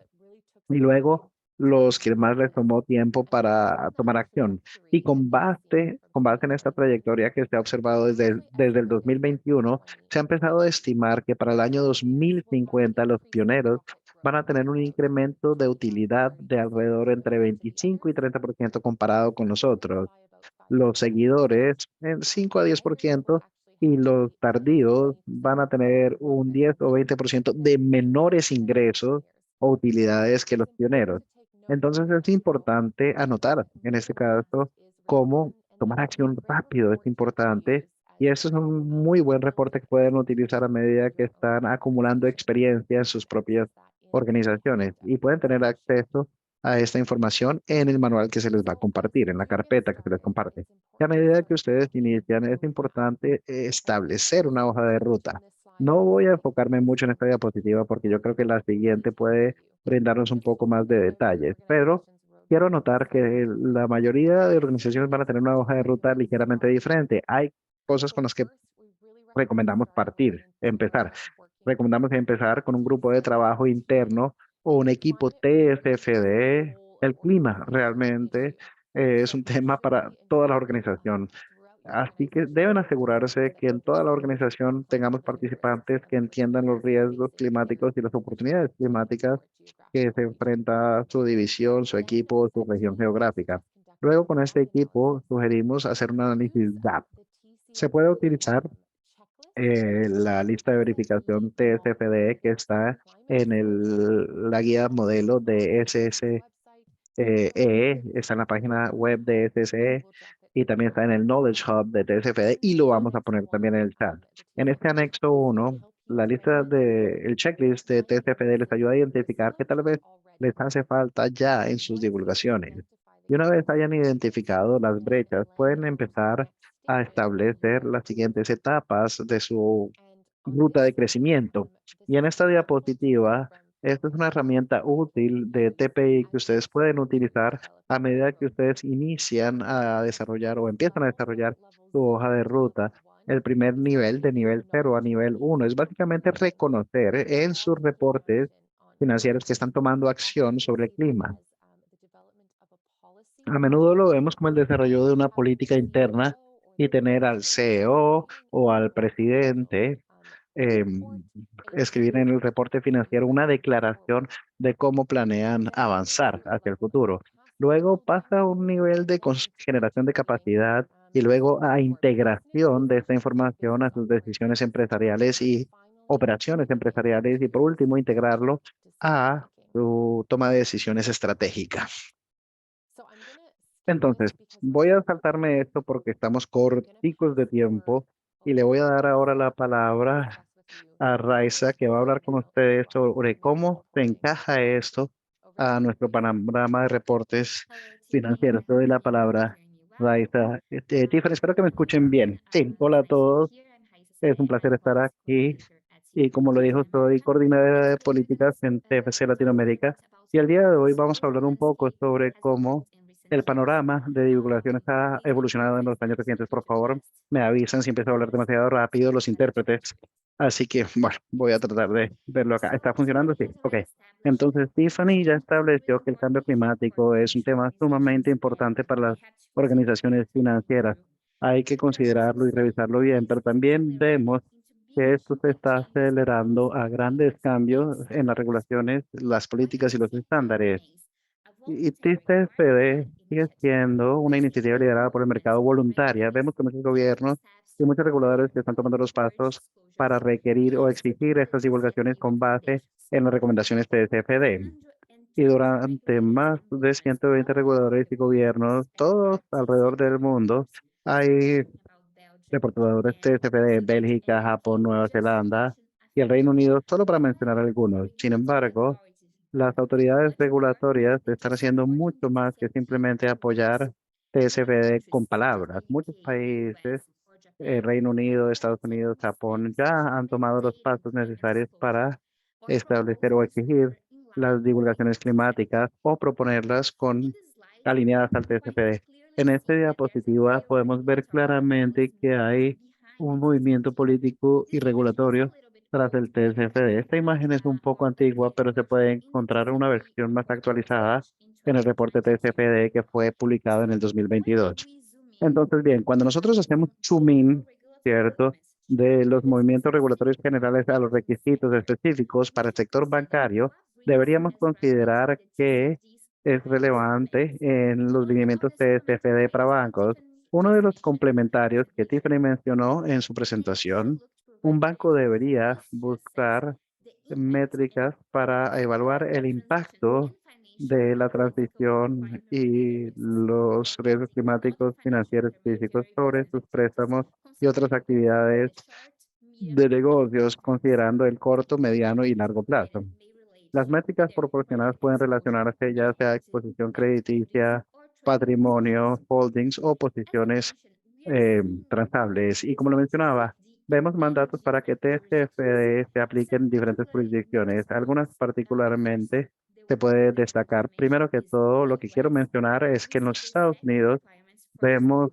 y luego los que más les tomó tiempo para tomar acción. Y con base en esta trayectoria que se ha observado desde el 2021, se ha empezado a estimar que para el año 2050 los pioneros van a tener un incremento de utilidad de alrededor entre 25 y 30% comparado con nosotros, los seguidores en 5 a 10% y los tardíos van a tener un 10 o 20% de menores ingresos o utilidades que los pioneros. Entonces es importante anotar en este caso cómo tomar acción rápido es importante y eso es un muy buen reporte que pueden utilizar a medida que están acumulando experiencia en sus propias organizaciones y pueden tener acceso a esta información en el manual que se les va a compartir, en la carpeta que se les comparte. Y a medida que ustedes inician, es importante establecer una hoja de ruta. No voy a enfocarme mucho en esta diapositiva porque yo creo que la siguiente puede brindarnos un poco más de detalles, pero quiero notar que la mayoría de organizaciones van a tener una hoja de ruta ligeramente diferente. Hay cosas con las que recomendamos empezar. Recomendamos empezar con un grupo de trabajo interno o un equipo TFFD. El clima realmente es un tema para toda la organización. Así que deben asegurarse que en toda la organización tengamos participantes que entiendan los riesgos climáticos y las oportunidades climáticas que se enfrenta su división, su equipo, su región geográfica. Luego, con este equipo, sugerimos hacer un análisis GAP. Se puede utilizar la lista de verificación TSFD que está en la guía modelo de SSE, está en la página web de SSE y también está en el Knowledge Hub de TSFD y lo vamos a poner también en el chat. En este anexo uno, el checklist de TSFD les ayuda a identificar qué tal vez les hace falta ya en sus divulgaciones. Y una vez hayan identificado las brechas, pueden empezar a establecer las siguientes etapas de su ruta de crecimiento. Y en esta diapositiva, esta es una herramienta útil de TPI que ustedes pueden utilizar a medida que ustedes inician a desarrollar o empiezan a desarrollar su hoja de ruta. El primer nivel, de nivel cero a nivel uno, es básicamente reconocer en sus reportes financieros que están tomando acción sobre el clima. A menudo lo vemos como el desarrollo de una política interna y tener al CEO o al presidente eh, escribir en el reporte financiero una declaración de cómo planean avanzar hacia el futuro. Luego pasa a un nivel de generación de capacidad y luego a integración de esta información a sus decisiones empresariales y operaciones empresariales y por último integrarlo a su toma de decisiones estratégica. Entonces, voy a saltarme esto porque estamos corticos de tiempo y le voy a dar ahora la palabra a Raiza, que va a hablar con ustedes sobre cómo se encaja esto a nuestro panorama de reportes financieros. Te doy la palabra, Raiza. Tiffany, espero que me escuchen bien. Sí, hola a todos. Es un placer estar aquí. Y como lo dijo, soy coordinadora de políticas en TFC Latinoamérica. Y el día de hoy vamos a hablar un poco sobre cómo el panorama de divulgación ha evolucionado en los años recientes. Por favor, me avisan si empiezo a hablar demasiado rápido los intérpretes. Así que, bueno, voy a tratar de verlo acá. ¿Está funcionando? Sí. Ok. Entonces, Tiffany ya estableció que el cambio climático es un tema sumamente importante para las organizaciones financieras. Hay que considerarlo y revisarlo bien, pero también vemos que esto se está acelerando a grandes cambios en las regulaciones, las políticas y los estándares. Y TCFD sigue siendo una iniciativa liderada por el mercado voluntaria. Vemos que muchos gobiernos y muchos reguladores que están tomando los pasos para requerir o exigir estas divulgaciones con base en las recomendaciones TCFD. Y durante más de 120 reguladores y gobiernos, todos alrededor del mundo, hay reportadores TCP de Bélgica, Japón, Nueva Zelanda y el Reino Unido, solo para mencionar algunos. Sin embargo, las autoridades regulatorias están haciendo mucho más que simplemente apoyar TCFD con palabras. Muchos países, Reino Unido, Estados Unidos, Japón, ya han tomado los pasos necesarios para establecer o exigir las divulgaciones climáticas o proponerlas con alineadas al TCFD. En esta diapositiva podemos ver claramente que hay un movimiento político y regulatorio tras el TCFD. Esta imagen es un poco antigua, pero se puede encontrar una versión más actualizada en el reporte TCFD que fue publicado en el 2022. Entonces, bien, cuando nosotros hacemos zoom in, ¿cierto? De los movimientos regulatorios generales a los requisitos específicos para el sector bancario, deberíamos considerar que es relevante en los lineamientos TCFD para bancos. Uno de los complementarios que Tiffany mencionó en su presentación, un banco debería buscar métricas para evaluar el impacto de la transición y los riesgos climáticos, financieros, físicos sobre sus préstamos y otras actividades de negocios, considerando el corto, mediano y largo plazo. Las métricas proporcionadas pueden relacionarse ya sea exposición crediticia, patrimonio, holdings o posiciones transables. Y como lo mencionaba, vemos mandatos para que TCFD se apliquen en diferentes jurisdicciones. Algunas particularmente se puede destacar. Primero que todo, lo que quiero mencionar es que en los Estados Unidos vemos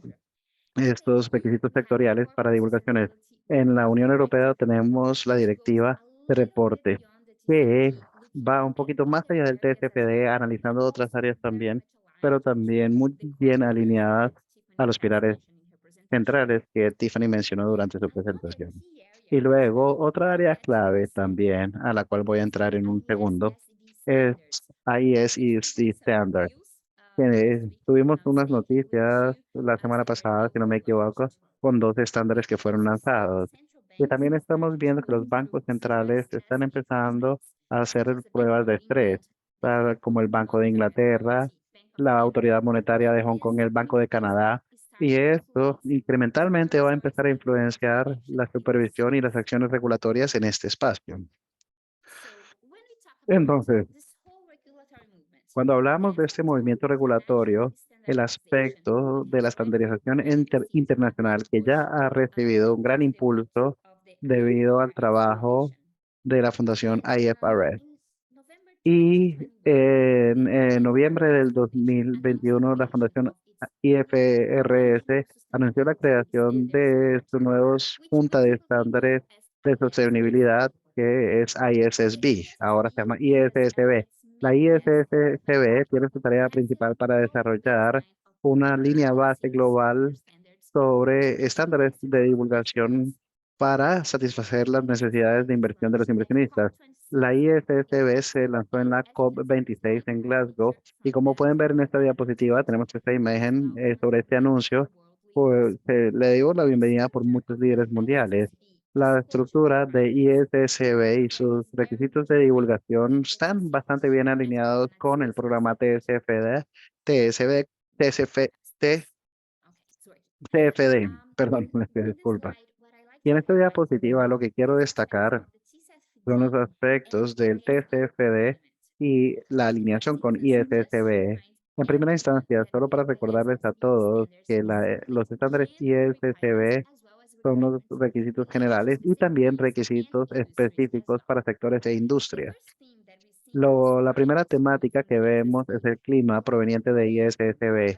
estos requisitos sectoriales para divulgaciones. En la Unión Europea tenemos la directiva de reporte que va un poquito más allá del TCFD, analizando otras áreas también, pero también muy bien alineadas a los pilares centrales que Tiffany mencionó durante su presentación. Y luego otra área clave también, a la cual voy a entrar en un segundo, es ISEC Standard. Tuvimos unas noticias la semana pasada, si no me equivoco, con dos estándares que fueron lanzados. Y también estamos viendo que los bancos centrales están empezando a hacer pruebas de estrés, como el Banco de Inglaterra, la Autoridad Monetaria de Hong Kong, el Banco de Canadá. Y esto incrementalmente va a empezar a influenciar la supervisión y las acciones regulatorias en este espacio. Entonces, cuando hablamos de este movimiento regulatorio, el aspecto de la estandarización internacional que ya ha recibido un gran impulso debido al trabajo de la Fundación IFRS. Y en noviembre del 2021, la Fundación IFRS anunció la creación de su nueva Junta de Estándares de Sostenibilidad, que es ISSB, ahora se llama ISSB. La ISSB tiene su tarea principal para desarrollar una línea base global sobre estándares de divulgación para satisfacer las necesidades de inversión de los inversionistas. La ISSB se lanzó en la COP26 en Glasgow y como pueden ver en esta diapositiva, tenemos esta imagen sobre este anuncio. Pues le digo la bienvenida por muchos líderes mundiales. La estructura de ISSB y sus requisitos de divulgación están bastante bien alineados con el programa TSFD, TSB TCF, CFD, perdón, les pido disculpas. Y en esta diapositiva lo que quiero destacar son los aspectos del TCFD y la alineación con ISSB. En primera instancia, solo para recordarles a todos que los estándares ISSB son los requisitos generales y también requisitos específicos para sectores e industrias. La primera temática que vemos es el clima proveniente de ISSB,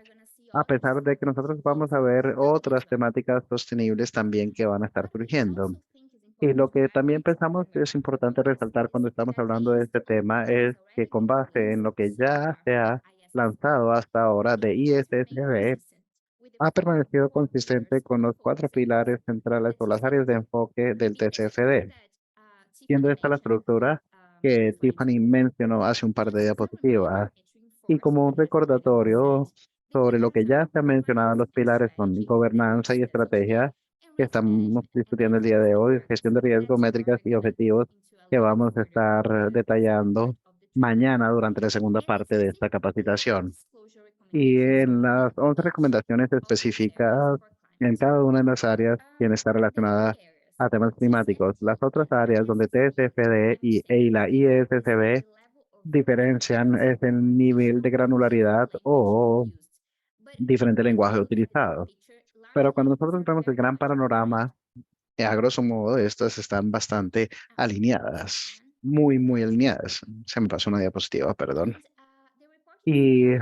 a pesar de que nosotros vamos a ver otras temáticas sostenibles también que van a estar surgiendo. Y lo que también pensamos que es importante resaltar cuando estamos hablando de este tema es que con base en lo que ya se ha lanzado hasta ahora de ISSB, ha permanecido consistente con los cuatro pilares centrales o las áreas de enfoque del TCFD, siendo esta la estructura que Tiffany mencionó hace un par de diapositivas. Y como un recordatorio sobre lo que ya se ha mencionado, los pilares son gobernanza y estrategia que estamos discutiendo el día de hoy, gestión de riesgo, métricas y objetivos que vamos a estar detallando mañana durante la segunda parte de esta capacitación. Y en las 11 recomendaciones específicas en cada una de las áreas que está relacionada a temas climáticos. Las otras áreas donde TCFD y la ISSB diferencian es el nivel de granularidad o diferente lenguaje utilizado. Pero cuando nosotros vemos el gran panorama, a grosso modo, estas están bastante alineadas, muy alineadas. Se me pasó una diapositiva, perdón. Y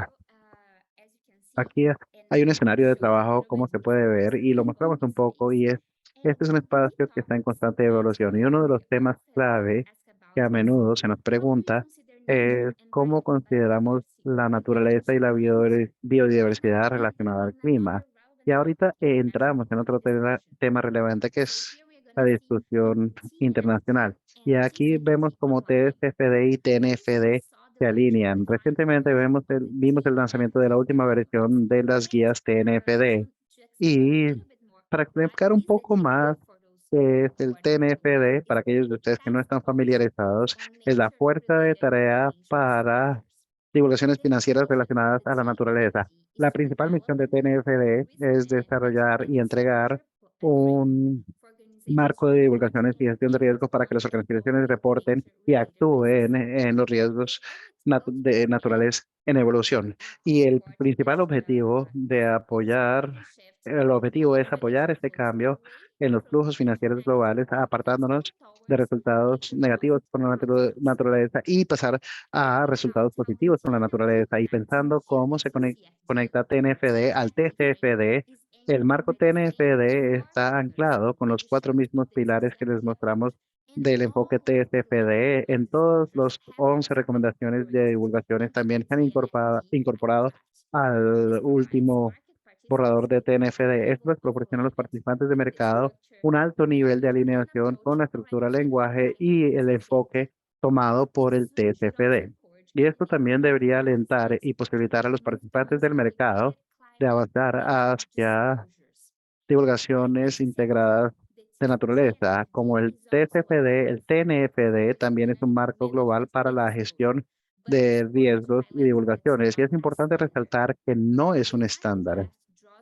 aquí hay un escenario de trabajo, como se puede ver, y lo mostramos un poco, y este es un espacio que está en constante evolución. Y uno de los temas clave que a menudo se nos pregunta es cómo consideramos la naturaleza y la biodiversidad relacionada al clima. Y ahorita entramos en otro tema relevante que es la discusión internacional. Y aquí vemos como TCFD y TNFD se alinean. Recientemente vimos el lanzamiento de la última versión de las guías TNFD. Y para explicar un poco más qué es el TNFD, para aquellos de ustedes que no están familiarizados, es la Fuerza de Tarea para Divulgaciones Financieras relacionadas a la naturaleza. La principal misión de TNFD es desarrollar y entregar un marco de divulgaciones y gestión de riesgos para que las organizaciones reporten y actúen en los riesgos naturales en evolución. Y el objetivo es apoyar este cambio en los flujos financieros globales, apartándonos de resultados negativos con la naturaleza y pasar a resultados positivos con la naturaleza y pensando cómo se conecta TNFD al TCFD. El marco TNFD está anclado con los cuatro mismos pilares que les mostramos del enfoque TCFD. En todos los 11 recomendaciones de divulgaciones también se han incorporado al último borrador de TNFD. Esto les proporciona a los participantes de mercado un alto nivel de alineación con la estructura, lenguaje y el enfoque tomado por el TCFD. Y esto también debería alentar y posibilitar a los participantes del mercado de avanzar hacia divulgaciones integradas de naturaleza, como el TCFD, el TNFD también es un marco global para la gestión de riesgos y divulgaciones. Y es importante resaltar que no es un estándar.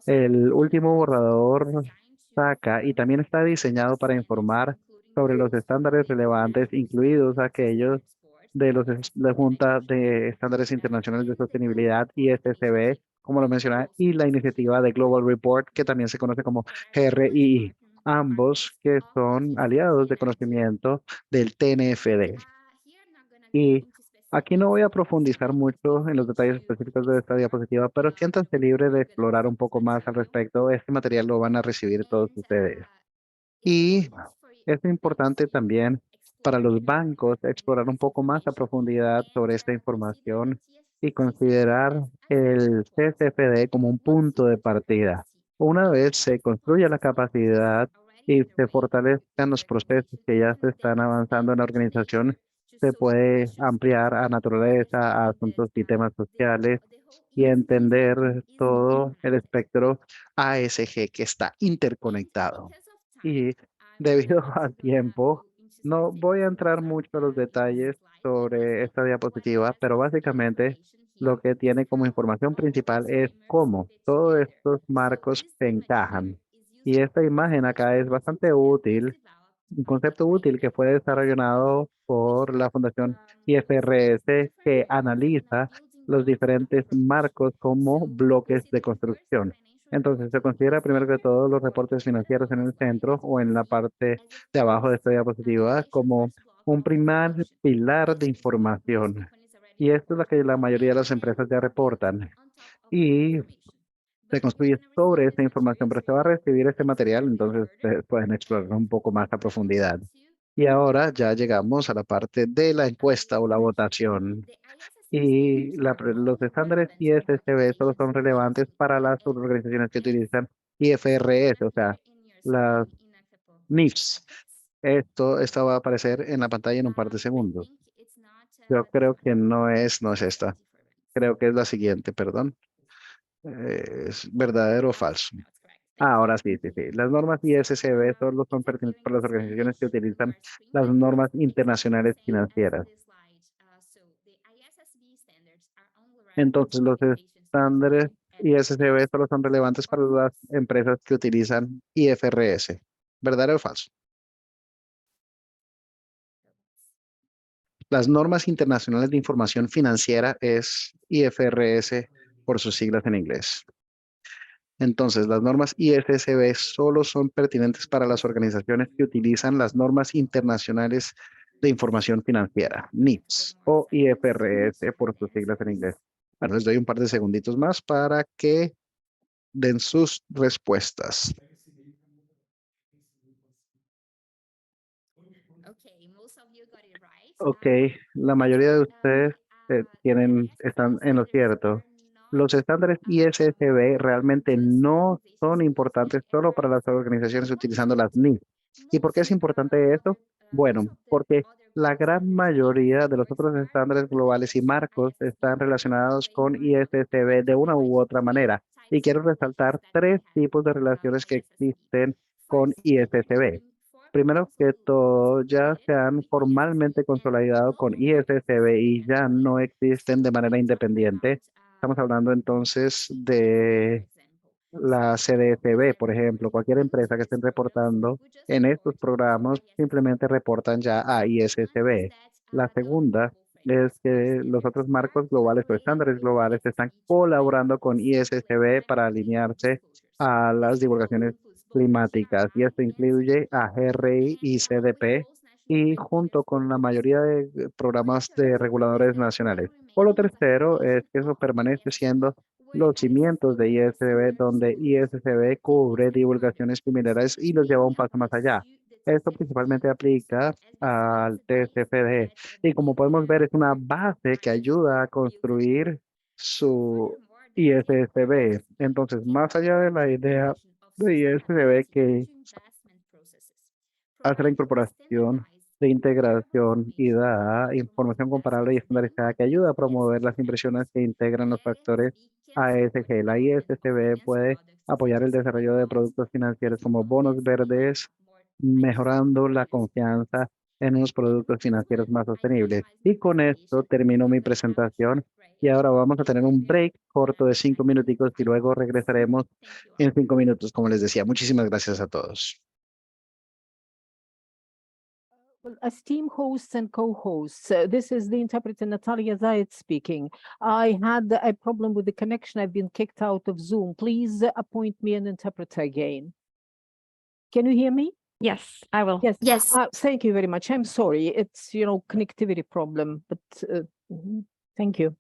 El último borrador saca y también está diseñado para informar sobre los estándares relevantes, incluidos aquellos de la Junta de Estándares Internacionales de Sostenibilidad, ISSB, como lo mencioné, y la iniciativa de Global Report, que también se conoce como GRI, ambos que son aliados de conocimiento del TNFD. Y aquí no voy a profundizar mucho en los detalles específicos de esta diapositiva, pero siéntanse libres de explorar un poco más al respecto. Este material lo van a recibir todos ustedes. Y es importante también para los bancos explorar un poco más a profundidad sobre esta información y considerar el CCFD como un punto de partida. Una vez se construya la capacidad y se fortalezcan los procesos que ya se están avanzando en la organización, se puede ampliar a naturaleza, a asuntos y temas sociales y entender todo el espectro ASG que está interconectado. Y debido al tiempo, no voy a entrar mucho a los detalles sobre esta diapositiva, pero básicamente lo que tiene como información principal es cómo todos estos marcos se encajan. Y esta imagen acá es bastante útil, un concepto útil que fue desarrollado por la Fundación IFRS que analiza los diferentes marcos como bloques de construcción. Entonces, se considera primero que todo los reportes financieros en el centro o en la parte de abajo de esta diapositiva como un primer pilar de información. Y esto es lo que la mayoría de las empresas ya reportan. Y se construye sobre esta información, pero se va a recibir este material, entonces ustedes pueden explorarlo un poco más a profundidad. Y ahora ya llegamos a la parte de la encuesta o la votación. Y los estándares ISSB solo son relevantes para las organizaciones que utilizan IFRS, o sea, las NIFs. Esto va a aparecer en la pantalla en un par de segundos. Yo creo que no es esta. Creo que es la siguiente, perdón. ¿Es verdadero o falso? Ahora sí, sí, sí. Las normas ISSB solo son pertinentes para las organizaciones que utilizan las normas internacionales financieras. Entonces, los estándares ISSB solo son relevantes para las empresas que utilizan IFRS. ¿Verdadero o falso? Las normas internacionales de información financiera es IFRS por sus siglas en inglés. Entonces, las normas IFSB solo son pertinentes para las organizaciones que utilizan las normas internacionales de información financiera, NIPS o IFRS por sus siglas en inglés. Bueno, les doy un par de segunditos más para que den sus respuestas. Ok, la mayoría de ustedes están en lo cierto. Los estándares ISSB realmente no son importantes solo para las organizaciones utilizando las NIS. ¿Y por qué es importante esto? Bueno, porque la gran mayoría de los otros estándares globales y marcos están relacionados con ISSB de una u otra manera. Y quiero resaltar tres tipos de relaciones que existen con ISSB. Primero que todo, ya se han formalmente consolidado con ISSB y ya no existen de manera independiente. Estamos hablando entonces de la CDFB, por ejemplo. Cualquier empresa que estén reportando en estos programas simplemente reportan ya a ISSB. La segunda es que los otros marcos globales o estándares globales están colaborando con ISSB para alinearse a las divulgaciones climáticas y esto incluye a GRI y CDP y junto con la mayoría de programas de reguladores nacionales. Por lo tercero es que eso permanece siendo los cimientos de ISSB, donde ISSB cubre divulgaciones similares y los lleva un paso más allá. Esto principalmente aplica al TCFD y como podemos ver es una base que ayuda a construir su ISSB. Entonces, más allá de la idea de ISSB que hace la incorporación de integración y da información comparable y estandarizada que ayuda a promover las impresiones que integran los factores ASG. La ISSB puede apoyar el desarrollo de productos financieros como bonos verdes, mejorando la confianza en unos productos financieros más sostenibles. Y con esto termino mi presentación y ahora vamos a tener un break corto de 5 minuticos y luego regresaremos en 5 minutos, como les decía. Muchísimas gracias a todos. Well, esteemed hosts and co-hosts, this is the interpreter Natalia Zayed speaking. I had a problem with the connection. I've been kicked out of Zoom. Please appoint me an interpreter again. Can you hear me? Yes, I will. Yes. Yes. Thank you very much. I'm sorry. It's, connectivity problem, but thank you.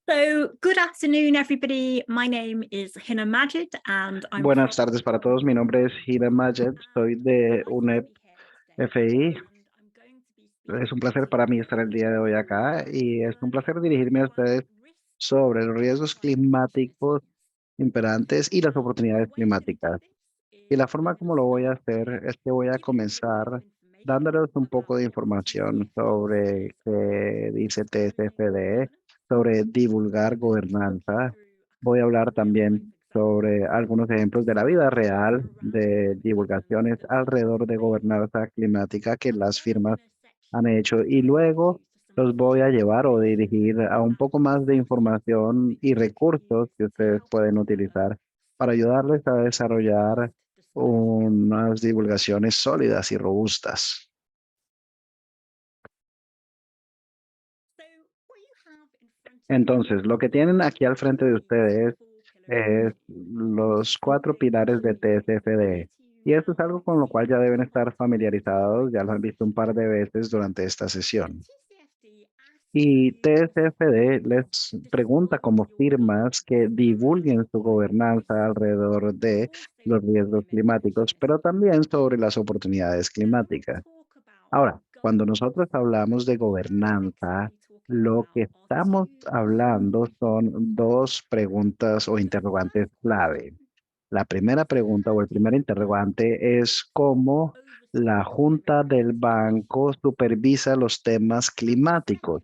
So, good afternoon, everybody. My name is Hina Majid, and I'm Buenas tardes para todos. Mi nombre es Hina Majed. Soy de UNEP FI. Es un placer para mí estar el día de hoy acá y es un placer dirigirme a ustedes sobre los riesgos climáticos imperantes y las oportunidades climáticas. Y la forma como lo voy a hacer es que voy a comenzar dándoles un poco de información sobre qué dice TCFD, sobre divulgar gobernanza. Voy a hablar también sobre algunos ejemplos de la vida real de divulgaciones alrededor de gobernanza climática que las firmas han hecho y luego los voy a llevar o dirigir a un poco más de información y recursos que ustedes pueden utilizar para ayudarles a desarrollar unas divulgaciones sólidas y robustas. Entonces, lo que tienen aquí al frente de ustedes es los 4 pilares de TCFD. Y esto es algo con lo cual ya deben estar familiarizados, ya lo han visto un par de veces durante esta sesión. Y TCFD les pregunta como firmas que divulguen su gobernanza alrededor de los riesgos climáticos, pero también sobre las oportunidades climáticas. Ahora, cuando nosotros hablamos de gobernanza, lo que estamos hablando son 2 preguntas o interrogantes clave. La primera pregunta o el primer interrogante es cómo la Junta del Banco supervisa los temas climáticos.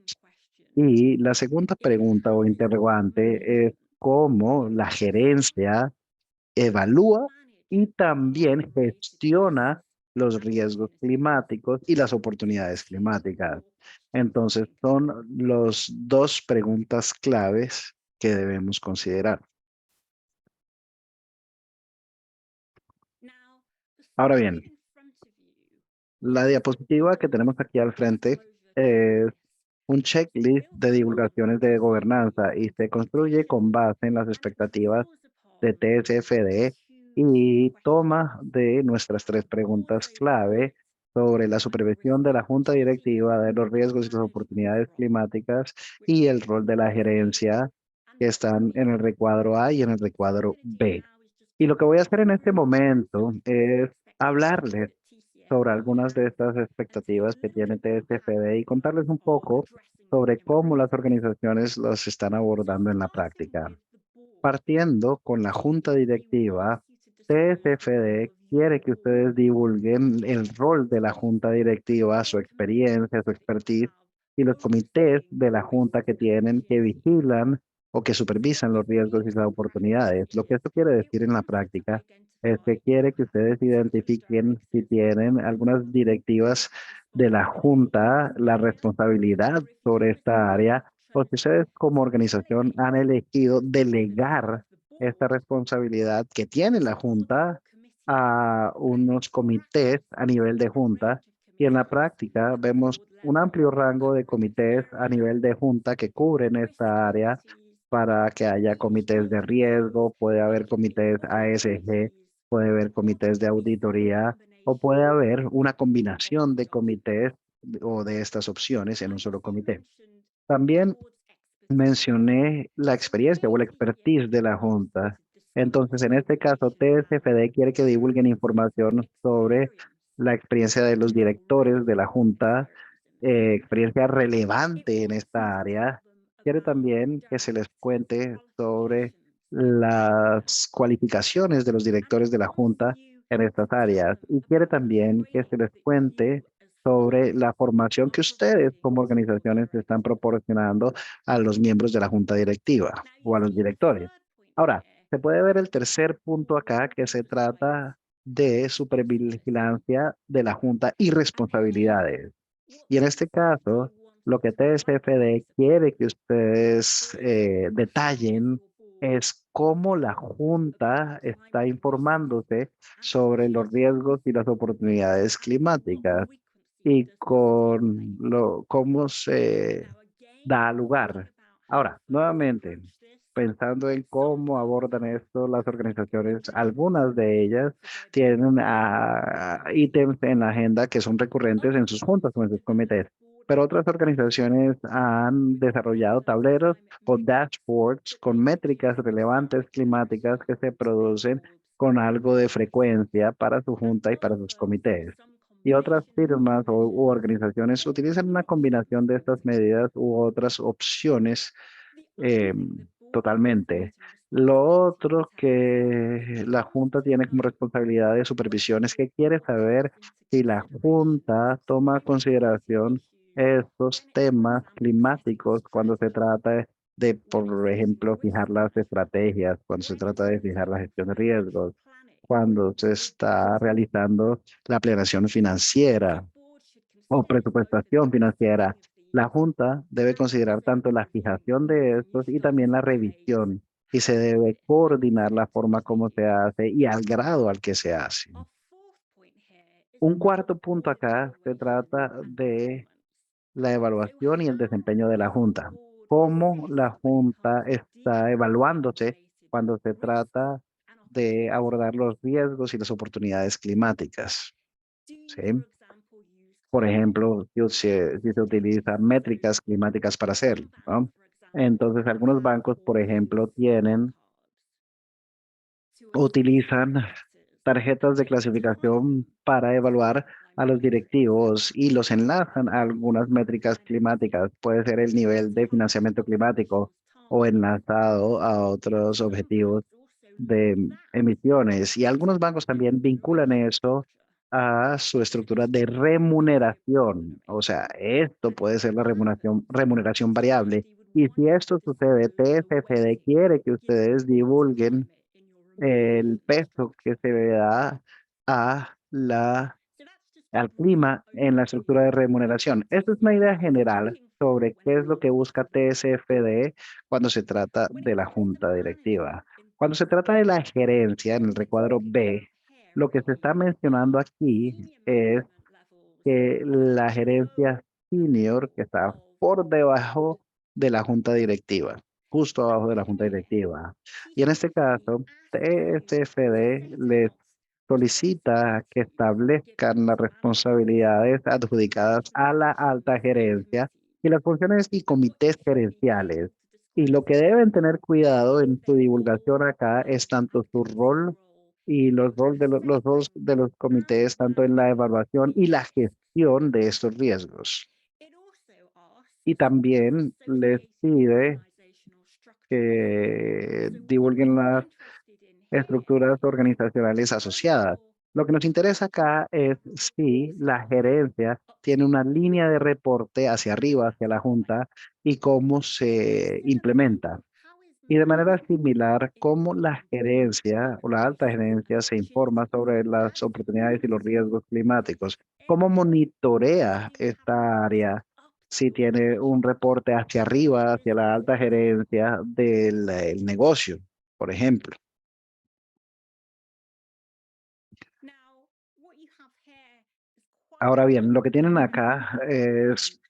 Y la segunda pregunta o interrogante es cómo la gerencia evalúa y también gestiona los riesgos climáticos y las oportunidades climáticas. Entonces, son las 2 preguntas claves que debemos considerar. Ahora bien, la diapositiva que tenemos aquí al frente es un checklist de divulgaciones de gobernanza y se construye con base en las expectativas de TCFD y toma de nuestras 3 preguntas clave sobre la supervisión de la junta directiva, de los riesgos y las oportunidades climáticas y el rol de la gerencia que están en el recuadro A y en el recuadro B. Y lo que voy a hacer en este momento es hablarles sobre algunas de estas expectativas que tiene TCFD y contarles un poco sobre cómo las organizaciones los están abordando en la práctica. Partiendo con la junta directiva, TCFD quiere que ustedes divulguen el rol de la junta directiva, su experiencia, su expertise y los comités de la junta que tienen que vigilan o que supervisan los riesgos y las oportunidades. Lo que esto quiere decir en la práctica es que quiere que ustedes identifiquen si tienen algunas directivas de la junta, la responsabilidad sobre esta área o si ustedes como organización han elegido delegar esta responsabilidad que tiene la Junta a unos comités a nivel de Junta. Y en la práctica vemos un amplio rango de comités a nivel de Junta que cubren esta área para que haya comités de riesgo, puede haber comités ASG, puede haber comités de auditoría o puede haber una combinación de comités o de estas opciones en un solo comité. También mencioné la experiencia o la expertise de la Junta. Entonces, en este caso, TSFD quiere que divulguen información sobre la experiencia de los directores de la Junta, experiencia relevante en esta área. Quiere también que se les cuente sobre las cualificaciones de los directores de la Junta en estas áreas y quiere también que se les cuente sobre la formación que ustedes como organizaciones están proporcionando a los miembros de la junta directiva o a los directores. Ahora, se puede ver el tercer punto acá que se trata de supervigilancia de la junta y responsabilidades. Y en este caso, lo que TSFD quiere que ustedes detallen es cómo la junta está informándose sobre los riesgos y las oportunidades climáticas y con cómo se da lugar. Ahora, nuevamente, pensando en cómo abordan esto las organizaciones, algunas de ellas tienen ítems en la agenda que son recurrentes en sus juntas o en sus comités, pero otras organizaciones han desarrollado tableros o dashboards con métricas relevantes climáticas que se producen con algo de frecuencia para su junta y para sus comités. Y otras firmas u organizaciones utilizan una combinación de estas medidas u otras opciones totalmente. Lo otro que la Junta tiene como responsabilidad de supervisión es que quiere saber si la Junta toma en consideración estos temas climáticos cuando se trata de, por ejemplo, fijar las estrategias, cuando se trata de fijar la gestión de riesgos, cuando se está realizando la planeación financiera o presupuestación financiera. La Junta debe considerar tanto la fijación de estos y también la revisión, y se debe coordinar la forma como se hace y al grado al que se hace. Un cuarto punto acá se trata de la evaluación y el desempeño de la Junta. ¿Cómo la Junta está evaluándose cuando se trata de abordar los riesgos y las oportunidades climáticas? ¿Sí? Por ejemplo, si se utilizan métricas climáticas para hacerlo, ¿no? Entonces, algunos bancos, por ejemplo, utilizan tarjetas de clasificación para evaluar a los directivos y los enlazan a algunas métricas climáticas. Puede ser el nivel de financiamiento climático o enlazado a otros objetivos de emisiones. Y algunos bancos también vinculan eso a su estructura de remuneración. O sea, esto puede ser la remuneración variable. Y si esto sucede, TFFD quiere que ustedes divulguen el peso que se le da a al clima en la estructura de remuneración. Esta es una idea general sobre qué es lo que busca TSFD cuando se trata de la junta directiva. Cuando se trata de la gerencia en el recuadro B, lo que se está mencionando aquí es que la gerencia senior, que está por debajo de la junta directiva, justo abajo de la junta directiva. Y en este caso, TSFD les solicita que establezcan las responsabilidades adjudicadas a la alta gerencia y las funciones y comités gerenciales. Y lo que deben tener cuidado en su divulgación acá es tanto su rol y los roles de los comités, tanto en la evaluación y la gestión de estos riesgos. Y también les pide que divulguen las estructuras organizacionales asociadas. Lo que nos interesa acá es si la gerencia tiene una línea de reporte hacia arriba, hacia la junta, y cómo se implementa. Y de manera similar, cómo la gerencia o la alta gerencia se informa sobre las oportunidades y los riesgos climáticos. Cómo monitorea esta área si tiene un reporte hacia arriba, hacia la alta gerencia del el negocio, por ejemplo. Ahora bien, lo que tienen acá es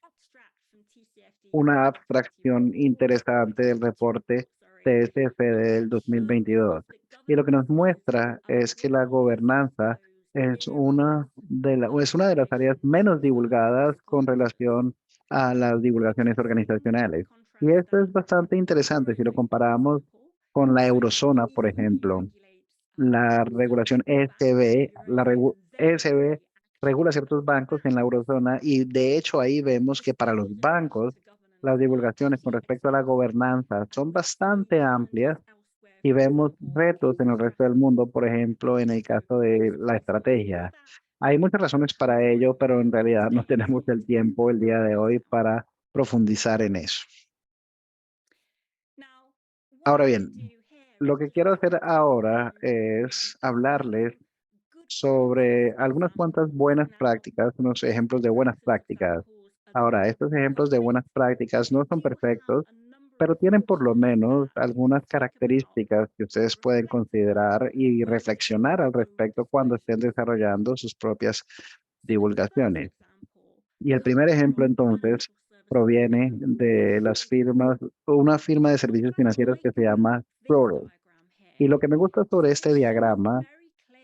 una abstracción interesante del reporte TSF del 2022. Y lo que nos muestra es que la gobernanza es es una de las áreas menos divulgadas con relación a las divulgaciones organizacionales. Y esto es bastante interesante si lo comparamos con la eurozona, por ejemplo. La regulación ECB, ECB regula ciertos bancos en la eurozona y de hecho ahí vemos que para los bancos las divulgaciones con respecto a la gobernanza son bastante amplias y vemos retos en el resto del mundo, por ejemplo, en el caso de la estrategia. Hay muchas razones para ello, pero en realidad no tenemos el tiempo el día de hoy para profundizar en eso. Ahora bien, lo que quiero hacer ahora es hablarles sobre algunas cuantas buenas prácticas, unos ejemplos de buenas prácticas. Ahora, estos ejemplos de buenas prácticas no son perfectos, pero tienen por lo menos algunas características que ustedes pueden considerar y reflexionar al respecto cuando estén desarrollando sus propias divulgaciones. Y el primer ejemplo entonces proviene de una firma de servicios financieros que se llama Schroders. Y lo que me gusta sobre este diagrama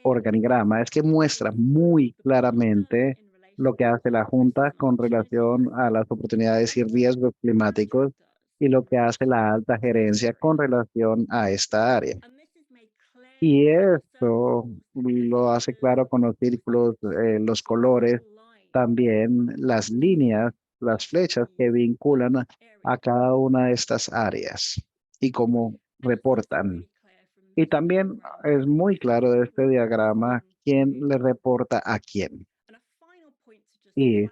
organigrama es que muestra muy claramente lo que hace la Junta con relación a las oportunidades y riesgos climáticos y lo que hace la alta gerencia con relación a esta área. Y esto lo hace claro con los círculos, los colores, también las líneas, las flechas que vinculan a cada una de estas áreas y cómo reportan. Y también es muy claro de este diagrama quién le reporta a quién. Y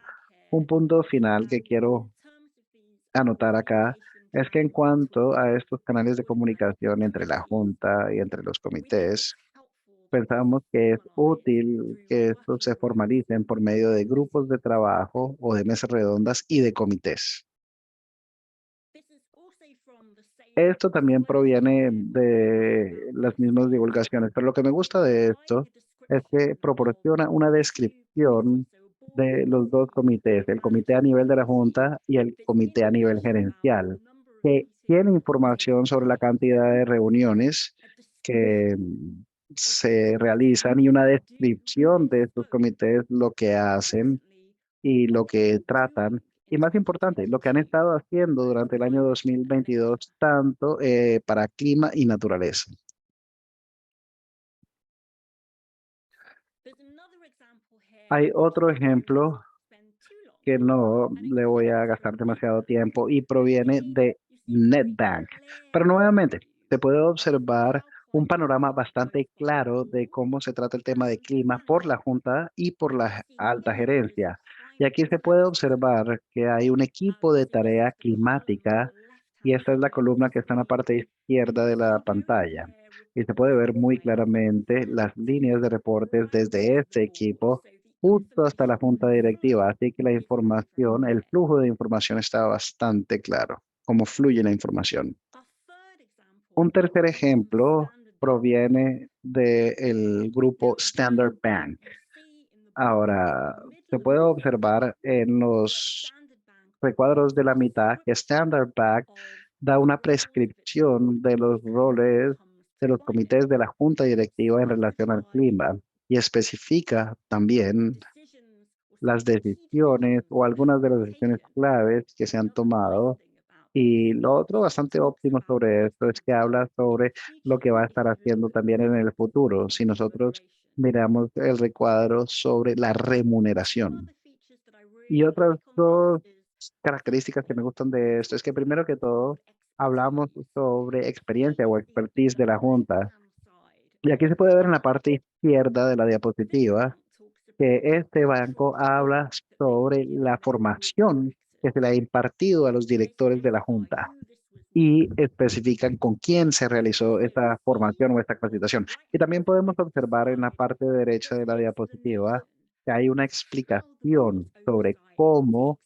un punto final que quiero anotar acá es que en cuanto a estos canales de comunicación entre la Junta y entre los comités, pensamos que es útil que estos se formalicen por medio de grupos de trabajo o de mesas redondas y de comités. Esto también proviene de las mismas divulgaciones, pero lo que me gusta de esto es que proporciona una descripción de los dos comités, el comité a nivel de la Junta y el comité a nivel gerencial, que tiene información sobre la cantidad de reuniones que se realizan y una descripción de estos comités, lo que hacen y lo que tratan. Y más importante, lo que han estado haciendo durante el año 2022, tanto para clima y naturaleza. Hay otro ejemplo que no le voy a gastar demasiado tiempo y proviene de NetBank. Pero nuevamente, se puede observar un panorama bastante claro de cómo se trata el tema de clima por la Junta y por la alta gerencia. Y aquí se puede observar que hay un equipo de tarea climática y esta es la columna que está en la parte izquierda de la pantalla. Y se puede ver muy claramente las líneas de reportes desde este equipo justo hasta la junta directiva. Así que la información, el flujo de información está bastante claro, cómo fluye la información. Un tercer ejemplo proviene del grupo Standard Bank. Ahora, se puede observar en los recuadros de la mitad que Standard Bank da una prescripción de los roles de los comités de la junta directiva en relación al clima y especifica también las decisiones o algunas de las decisiones claves que se han tomado. Y lo otro bastante óptimo sobre esto es que habla sobre lo que va a estar haciendo también en el futuro. Si nosotros miramos el recuadro sobre la remuneración. Y otras dos características que me gustan de esto es que primero que todo hablamos sobre experiencia o expertise de la Junta. Y aquí se puede ver en la parte izquierda de la diapositiva que este banco habla sobre la formación que se le ha impartido a los directores de la Junta y especifican con quién se realizó esta formación o esta capacitación. Y también podemos observar en la parte derecha de la diapositiva que hay una explicación sobre cómo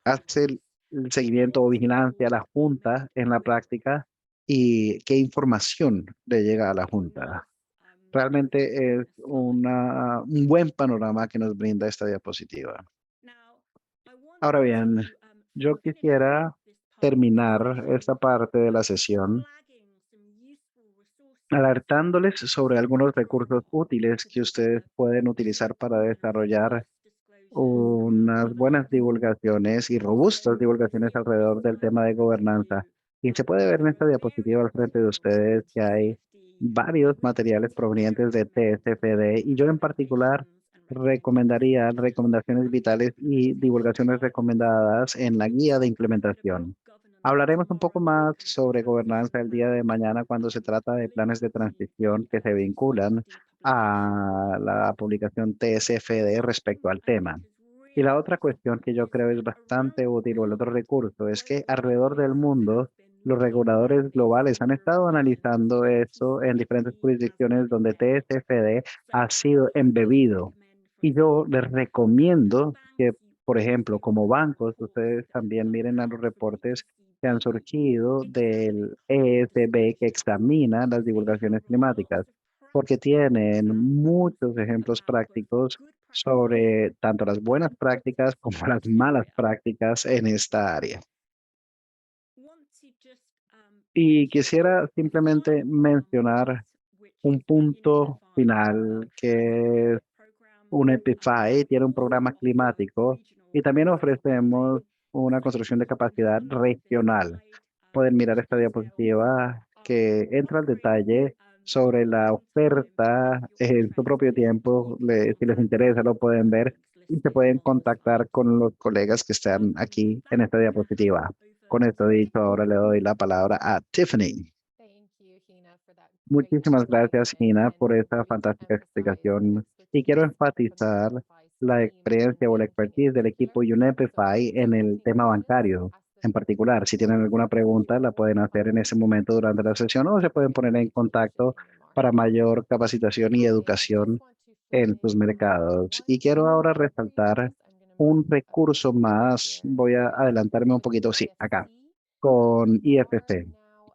hace el seguimiento o vigilancia a la Junta en la práctica y qué información le llega a la Junta. Realmente es un buen panorama que nos brinda esta diapositiva. Ahora bien, yo quisiera terminar esta parte de la sesión alertándoles sobre algunos recursos útiles que ustedes pueden utilizar para desarrollar unas buenas divulgaciones y robustas divulgaciones alrededor del tema de gobernanza. Y se puede ver en esta diapositiva al frente de ustedes que hay varios materiales provenientes de TSFD y yo en particular recomendaría recomendaciones vitales y divulgaciones recomendadas en la guía de implementación. Hablaremos un poco más sobre gobernanza el día de mañana cuando se trata de planes de transición que se vinculan a la publicación TSFD respecto al tema. Y la otra cuestión que yo creo es bastante útil o el otro recurso es que alrededor del mundo los reguladores globales han estado analizando eso en diferentes jurisdicciones donde TSFD ha sido embebido. Y yo les recomiendo que, por ejemplo, como bancos, ustedes también miren a los reportes que han surgido del ESB que examina las divulgaciones climáticas, porque tienen muchos ejemplos prácticos sobre tanto las buenas prácticas como las malas prácticas en esta área. Y quisiera simplemente mencionar un punto final que es UNEP-FI tiene un programa climático y también ofrecemos una construcción de capacidad regional. Pueden mirar esta diapositiva que entra al detalle sobre la oferta en su propio tiempo. Si les interesa, lo pueden ver y se pueden contactar con los colegas que están aquí en esta diapositiva. Con esto dicho, ahora le doy la palabra a Tiffany. Muchísimas gracias, Gina, por esta fantástica explicación. Y quiero enfatizar la experiencia o la expertise del equipo UNEP-FI en el tema bancario. En particular, si tienen alguna pregunta, la pueden hacer en ese momento durante la sesión o se pueden poner en contacto para mayor capacitación y educación en sus mercados. Y quiero ahora resaltar un recurso más. Voy a adelantarme un poquito, sí, acá, con IFC,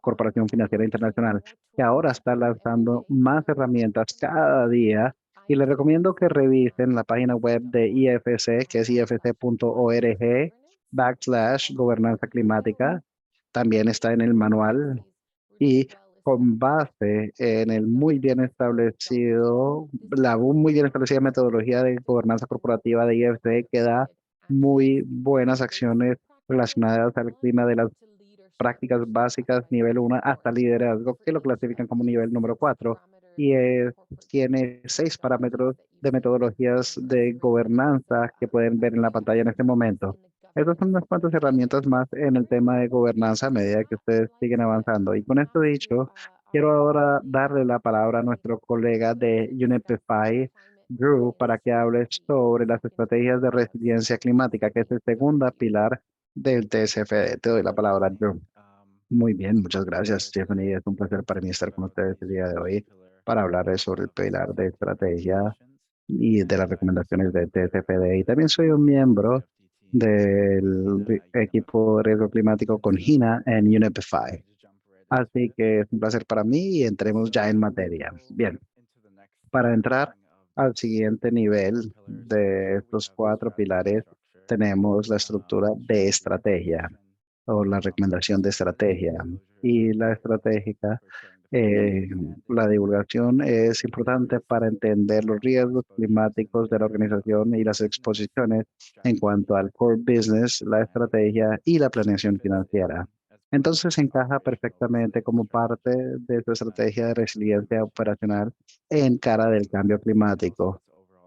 Corporación Financiera Internacional, que ahora está lanzando más herramientas cada día y les recomiendo que revisen la página web de IFC, que es ifc.org/gobernanza climática. También está en el manual y con base en el muy bien establecido, la muy bien establecida metodología de gobernanza corporativa de IFC que da muy buenas acciones relacionadas al clima de las prácticas básicas nivel 1 hasta liderazgo, que lo clasifican como nivel número 4. Y tiene 6 parámetros de metodologías de gobernanza que pueden ver en la pantalla en este momento. Estas son unas cuantas herramientas más en el tema de gobernanza a medida que ustedes siguen avanzando. Y con esto dicho, quiero ahora darle la palabra a nuestro colega de UNEP-FI, Drew, para que hable sobre las estrategias de resiliencia climática, que es el segundo pilar del TCFD. Te doy la palabra, Drew. Muy bien, muchas gracias, Stephanie. Es un placer para mí estar con ustedes el día de hoy para hablarles sobre el pilar de estrategia y de las recomendaciones de TCFD. Y también soy un miembro del equipo de riesgo climático con Gina en UNEP-FI. Así que es un placer para mí y entremos ya en materia. Bien, para entrar al siguiente nivel de estos 4 pilares, tenemos la estructura de estrategia o la recomendación de estrategia. Y la estratégica, eh, la divulgación es importante para entender los riesgos climáticos de la organización y las exposiciones en cuanto al core business, la estrategia y la planeación financiera. Entonces encaja perfectamente como parte de su estrategia de resiliencia operacional en cara del cambio climático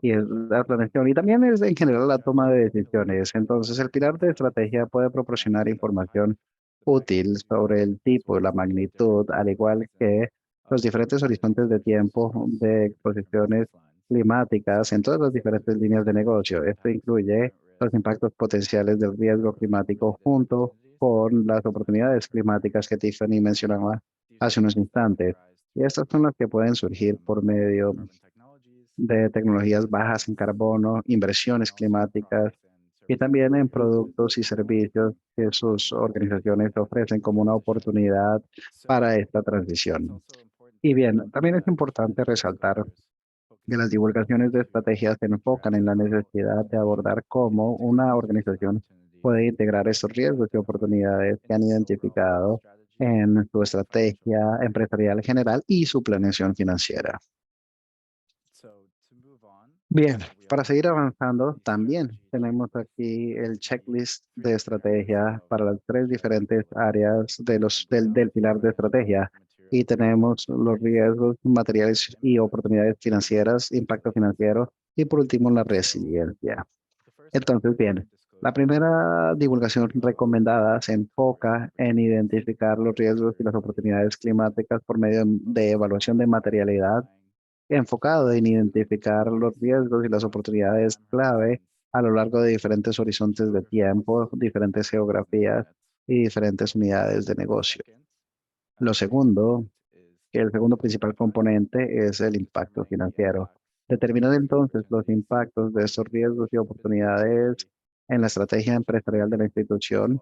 y es la planeación y también es en general la toma de decisiones. Entonces, el pilar de estrategia puede proporcionar información útil sobre el tipo, la magnitud, al igual que los diferentes horizontes de tiempo de exposiciones climáticas en todas las diferentes líneas de negocio. Esto incluye los impactos potenciales del riesgo climático junto con las oportunidades climáticas que Tiffany mencionaba hace unos instantes. Y estas son las que pueden surgir por medio de tecnologías bajas en carbono, inversiones climáticas y también en productos y servicios que sus organizaciones ofrecen como una oportunidad para esta transición. Y bien, también es importante resaltar que las divulgaciones de estrategias se enfocan en la necesidad de abordar cómo una organización puede integrar estos riesgos y oportunidades que han identificado en su estrategia empresarial general y su planeación financiera. Bien, para seguir avanzando, también tenemos aquí el checklist de estrategia para las 3 diferentes áreas del pilar de estrategia. Y tenemos los riesgos materiales y oportunidades financieras, impacto financiero y por último la resiliencia. Entonces, bien, la primera divulgación recomendada se enfoca en identificar los riesgos y las oportunidades climáticas por medio de evaluación de materialidad enfocado en identificar los riesgos y las oportunidades clave a lo largo de diferentes horizontes de tiempo, diferentes geografías y diferentes unidades de negocio. Lo segundo, que el segundo principal componente es el impacto financiero. Determinar entonces los impactos de estos riesgos y oportunidades en la estrategia empresarial de la institución,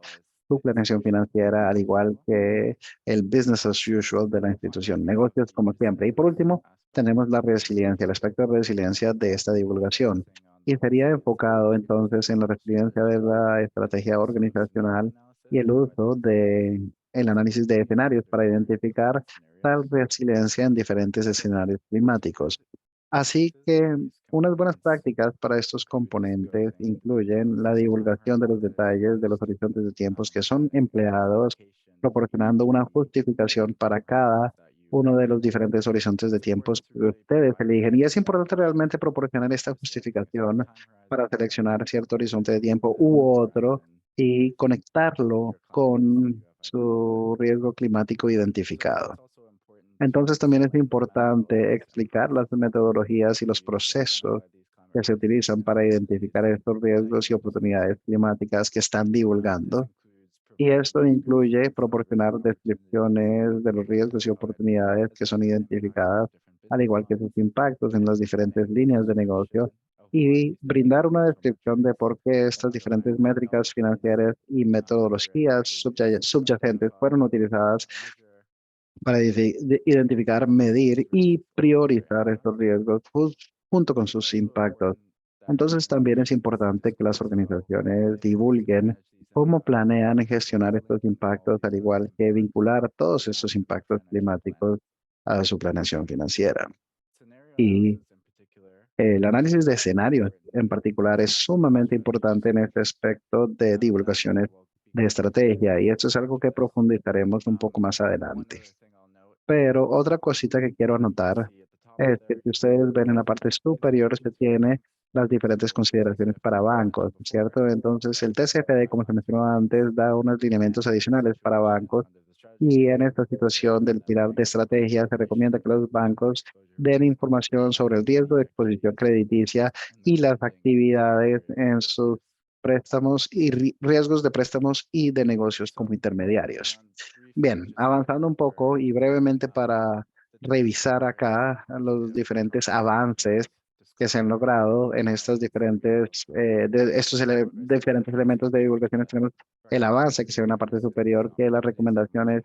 su planeación financiera, al igual que el business as usual de la institución, negocios como siempre. Y por último, tenemos la resiliencia, el aspecto de resiliencia de esta divulgación. Y sería enfocado entonces en la resiliencia de la estrategia organizacional y el uso de el análisis de escenarios para identificar tal resiliencia en diferentes escenarios climáticos. Así que unas buenas prácticas para estos componentes incluyen la divulgación de los detalles de los horizontes de tiempos que son empleados, proporcionando una justificación para cada uno de los diferentes horizontes de tiempos que ustedes eligen. Y es importante realmente proporcionar esta justificación para seleccionar cierto horizonte de tiempo u otro y conectarlo con su riesgo climático identificado. Entonces también es importante explicar las metodologías y los procesos que se utilizan para identificar estos riesgos y oportunidades climáticas que están divulgando. Y esto incluye proporcionar descripciones de los riesgos y oportunidades que son identificadas, al igual que sus impactos en las diferentes líneas de negocio, y brindar una descripción de por qué estas diferentes métricas financieras y metodologías subyacentes fueron utilizadas para identificar, medir y priorizar estos riesgos junto con sus impactos. Entonces, también es importante que las organizaciones divulguen cómo planean gestionar estos impactos, al igual que vincular todos estos impactos climáticos a su planeación financiera. Y el análisis de escenarios en particular es sumamente importante en este aspecto de divulgaciones de estrategia, y esto es algo que profundizaremos un poco más adelante. Pero otra cosita que quiero anotar es que si ustedes ven en la parte superior se tiene las diferentes consideraciones para bancos, ¿cierto? Entonces el TCFD, como se mencionó antes, da unos lineamientos adicionales para bancos, y en esta situación del pilar de estrategia se recomienda que los bancos den información sobre el riesgo de exposición crediticia y las actividades en sus préstamos y riesgos de préstamos y de negocios como intermediarios. Bien, avanzando un poco y brevemente para revisar acá los diferentes avances que se han logrado en estos diferentes, diferentes elementos de divulgación. Tenemos el avance que se ve en la parte superior, que las recomendaciones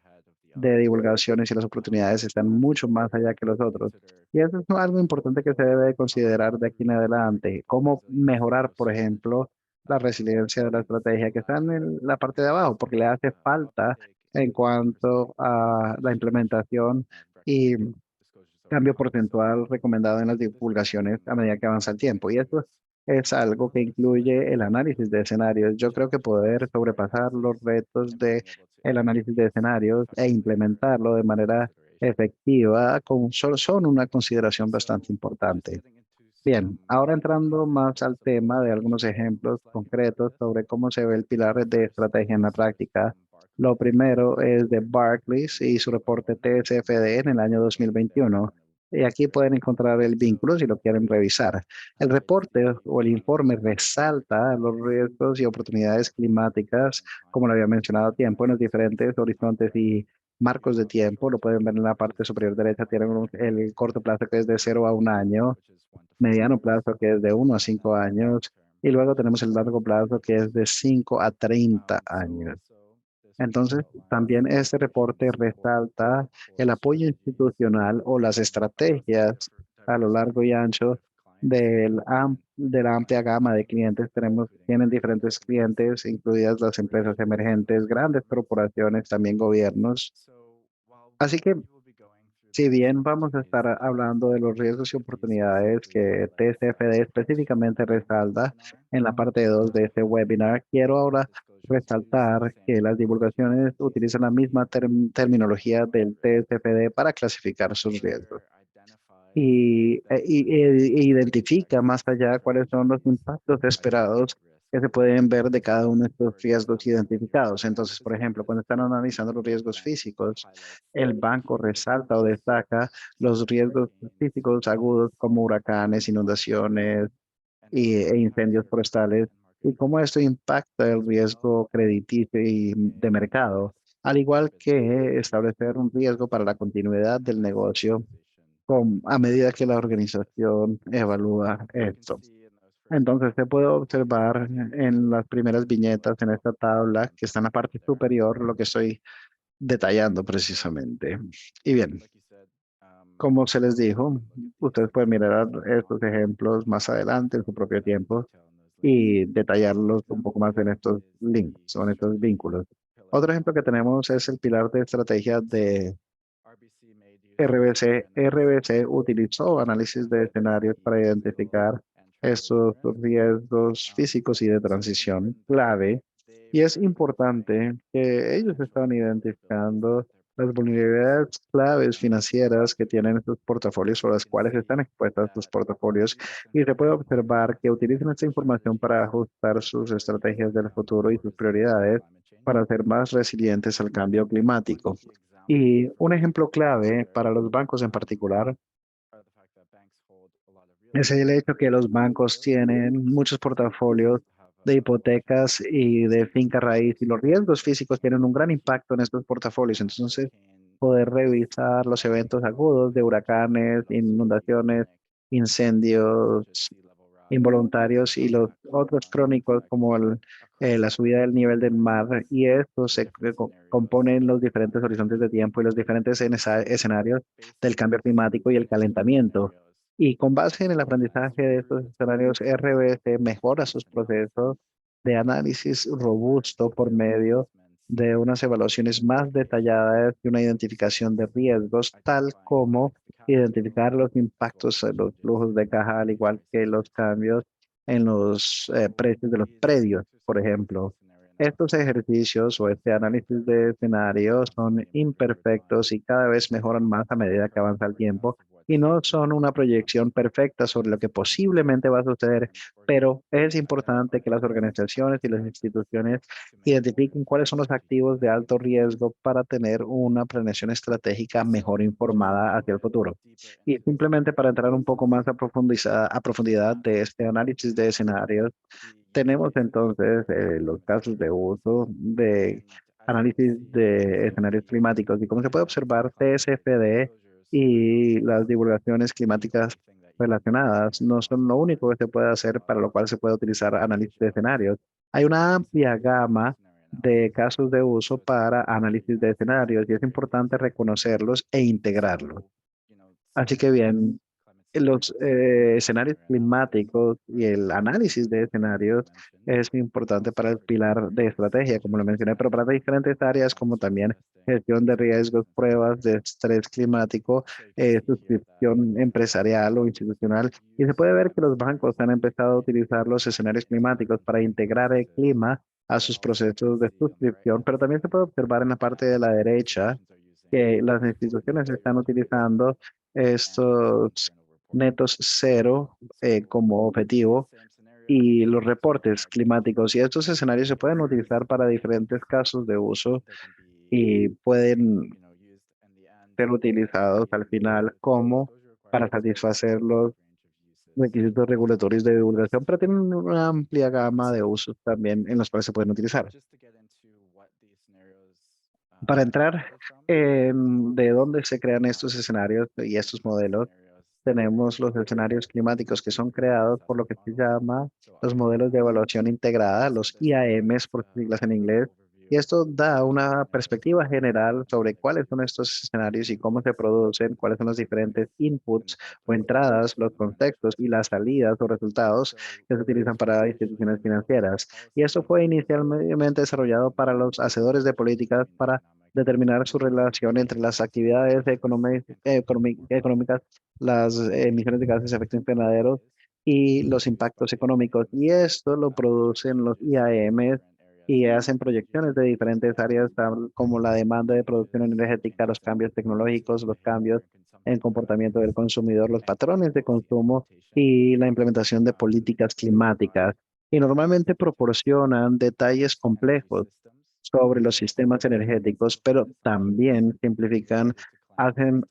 de divulgaciones y las oportunidades están mucho más allá que los otros. Y eso es algo importante que se debe de considerar de aquí en adelante. Cómo mejorar, por ejemplo, la resiliencia de la estrategia que está en la parte de abajo, porque le hace falta en cuanto a la implementación y cambio porcentual recomendado en las divulgaciones a medida que avanza el tiempo. Y esto es algo que incluye el análisis de escenarios. Yo creo que poder sobrepasar los retos de el análisis de escenarios e implementarlo de manera efectiva son una consideración bastante importante. Bien, ahora entrando más al tema de algunos ejemplos concretos sobre cómo se ve el pilar de estrategia en la práctica. Lo primero es de Barclays y su reporte TSFD en el año 2021. Y aquí pueden encontrar el vínculo si lo quieren revisar. El reporte o el informe resalta los riesgos y oportunidades climáticas, como lo había mencionado a tiempo, en los diferentes horizontes y marcos de tiempo. Lo pueden ver en la parte superior derecha. Tienen el corto plazo que es de 0 a 1 año, mediano plazo que es de 1 a 5 años, y luego tenemos el largo plazo que es de 5 a 30 años. Entonces, también este reporte resalta el apoyo institucional o las estrategias a lo largo y ancho de la amplia gama de clientes. Tienen diferentes clientes, incluidas las empresas emergentes, grandes corporaciones, también gobiernos. Así que si bien vamos a estar hablando de los riesgos y oportunidades que TCFD específicamente resalta en la parte 2 de este webinar, quiero ahora resaltar que las divulgaciones utilizan la misma terminología del TCFD para clasificar sus riesgos e identifica más allá cuáles son los impactos esperados que se pueden ver de cada uno de estos riesgos identificados. Entonces, por ejemplo, cuando están analizando los riesgos físicos, el banco resalta o destaca los riesgos físicos agudos como huracanes, inundaciones e incendios forestales, y cómo esto impacta el riesgo crediticio y de mercado, al igual que establecer un riesgo para la continuidad del negocio a medida que la organización evalúa esto. Entonces se puede observar en las primeras viñetas en esta tabla que está en la parte superior lo que estoy detallando precisamente. Y bien, como se les dijo, ustedes pueden mirar estos ejemplos más adelante en su propio tiempo y detallarlos un poco más en estos links o en estos vínculos. Otro ejemplo que tenemos es el pilar de estrategia de RBC utilizó análisis de escenarios para identificar estos riesgos físicos y de transición clave. Y es importante que ellos estaban identificando las vulnerabilidades claves financieras que tienen estos portafolios o las cuales están expuestas sus portafolios. Y se puede observar que utilizan esta información para ajustar sus estrategias del futuro y sus prioridades para ser más resilientes al cambio climático. Y un ejemplo clave para los bancos en particular es el hecho que los bancos tienen muchos portafolios de hipotecas y de finca raíz y los riesgos físicos tienen un gran impacto en estos portafolios. Entonces, poder revisar los eventos agudos de huracanes, inundaciones, incendios involuntarios y los otros crónicos como la subida del nivel del mar y estos componen los diferentes horizontes de tiempo y los diferentes escenarios del cambio climático y el calentamiento. Y con base en el aprendizaje de estos escenarios, RBC mejora sus procesos de análisis robusto por medio de unas evaluaciones más detalladas y una identificación de riesgos, tal como identificar los impactos en los flujos de caja, al igual que los cambios en los precios de los predios, por ejemplo. Estos ejercicios o este análisis de escenarios son imperfectos y cada vez mejoran más a medida que avanza el tiempo y no son una proyección perfecta sobre lo que posiblemente va a suceder, pero es importante que las organizaciones y las instituciones identifiquen cuáles son los activos de alto riesgo para tener una planeación estratégica mejor informada hacia el futuro. Y simplemente para entrar un poco más a profundidad de este análisis de escenarios, tenemos entonces los casos de uso de análisis de escenarios climáticos y como se puede observar, TCFD y las divulgaciones climáticas relacionadas no son lo único que se puede hacer para lo cual se puede utilizar análisis de escenarios. Hay una amplia gama de casos de uso para análisis de escenarios y es importante reconocerlos e integrarlos. Así que bien, los escenarios climáticos y el análisis de escenarios es muy importante para el pilar de estrategia, como lo mencioné, pero para diferentes áreas como también gestión de riesgos, pruebas de estrés climático, suscripción empresarial o institucional. Y se puede ver que los bancos han empezado a utilizar los escenarios climáticos para integrar el clima a sus procesos de suscripción, pero también se puede observar en la parte de la derecha que las instituciones están utilizando estos netos cero como objetivo y los reportes climáticos. Y estos escenarios se pueden utilizar para diferentes casos de uso y pueden ser utilizados al final como para satisfacer los requisitos regulatorios de divulgación, pero tienen una amplia gama de usos también en los cuales se pueden utilizar. Para entrar en de dónde se crean estos escenarios y estos modelos, tenemos los escenarios climáticos que son creados por lo que se llama los modelos de evaluación integrada, los IAMs por sus siglas en inglés. Y esto da una perspectiva general sobre cuáles son estos escenarios y cómo se producen, cuáles son los diferentes inputs o entradas, los contextos y las salidas o resultados que se utilizan para instituciones financieras. Y esto fue inicialmente desarrollado para los hacedores de políticas para determinar su relación entre las actividades económicas, las emisiones de gases de efecto invernadero y los impactos económicos. Y esto lo producen los IAMs y hacen proyecciones de diferentes áreas como la demanda de producción energética, los cambios tecnológicos, los cambios en comportamiento del consumidor, los patrones de consumo y la implementación de políticas climáticas. Y normalmente proporcionan detalles complejos sobre los sistemas energéticos, pero también simplifican, hacen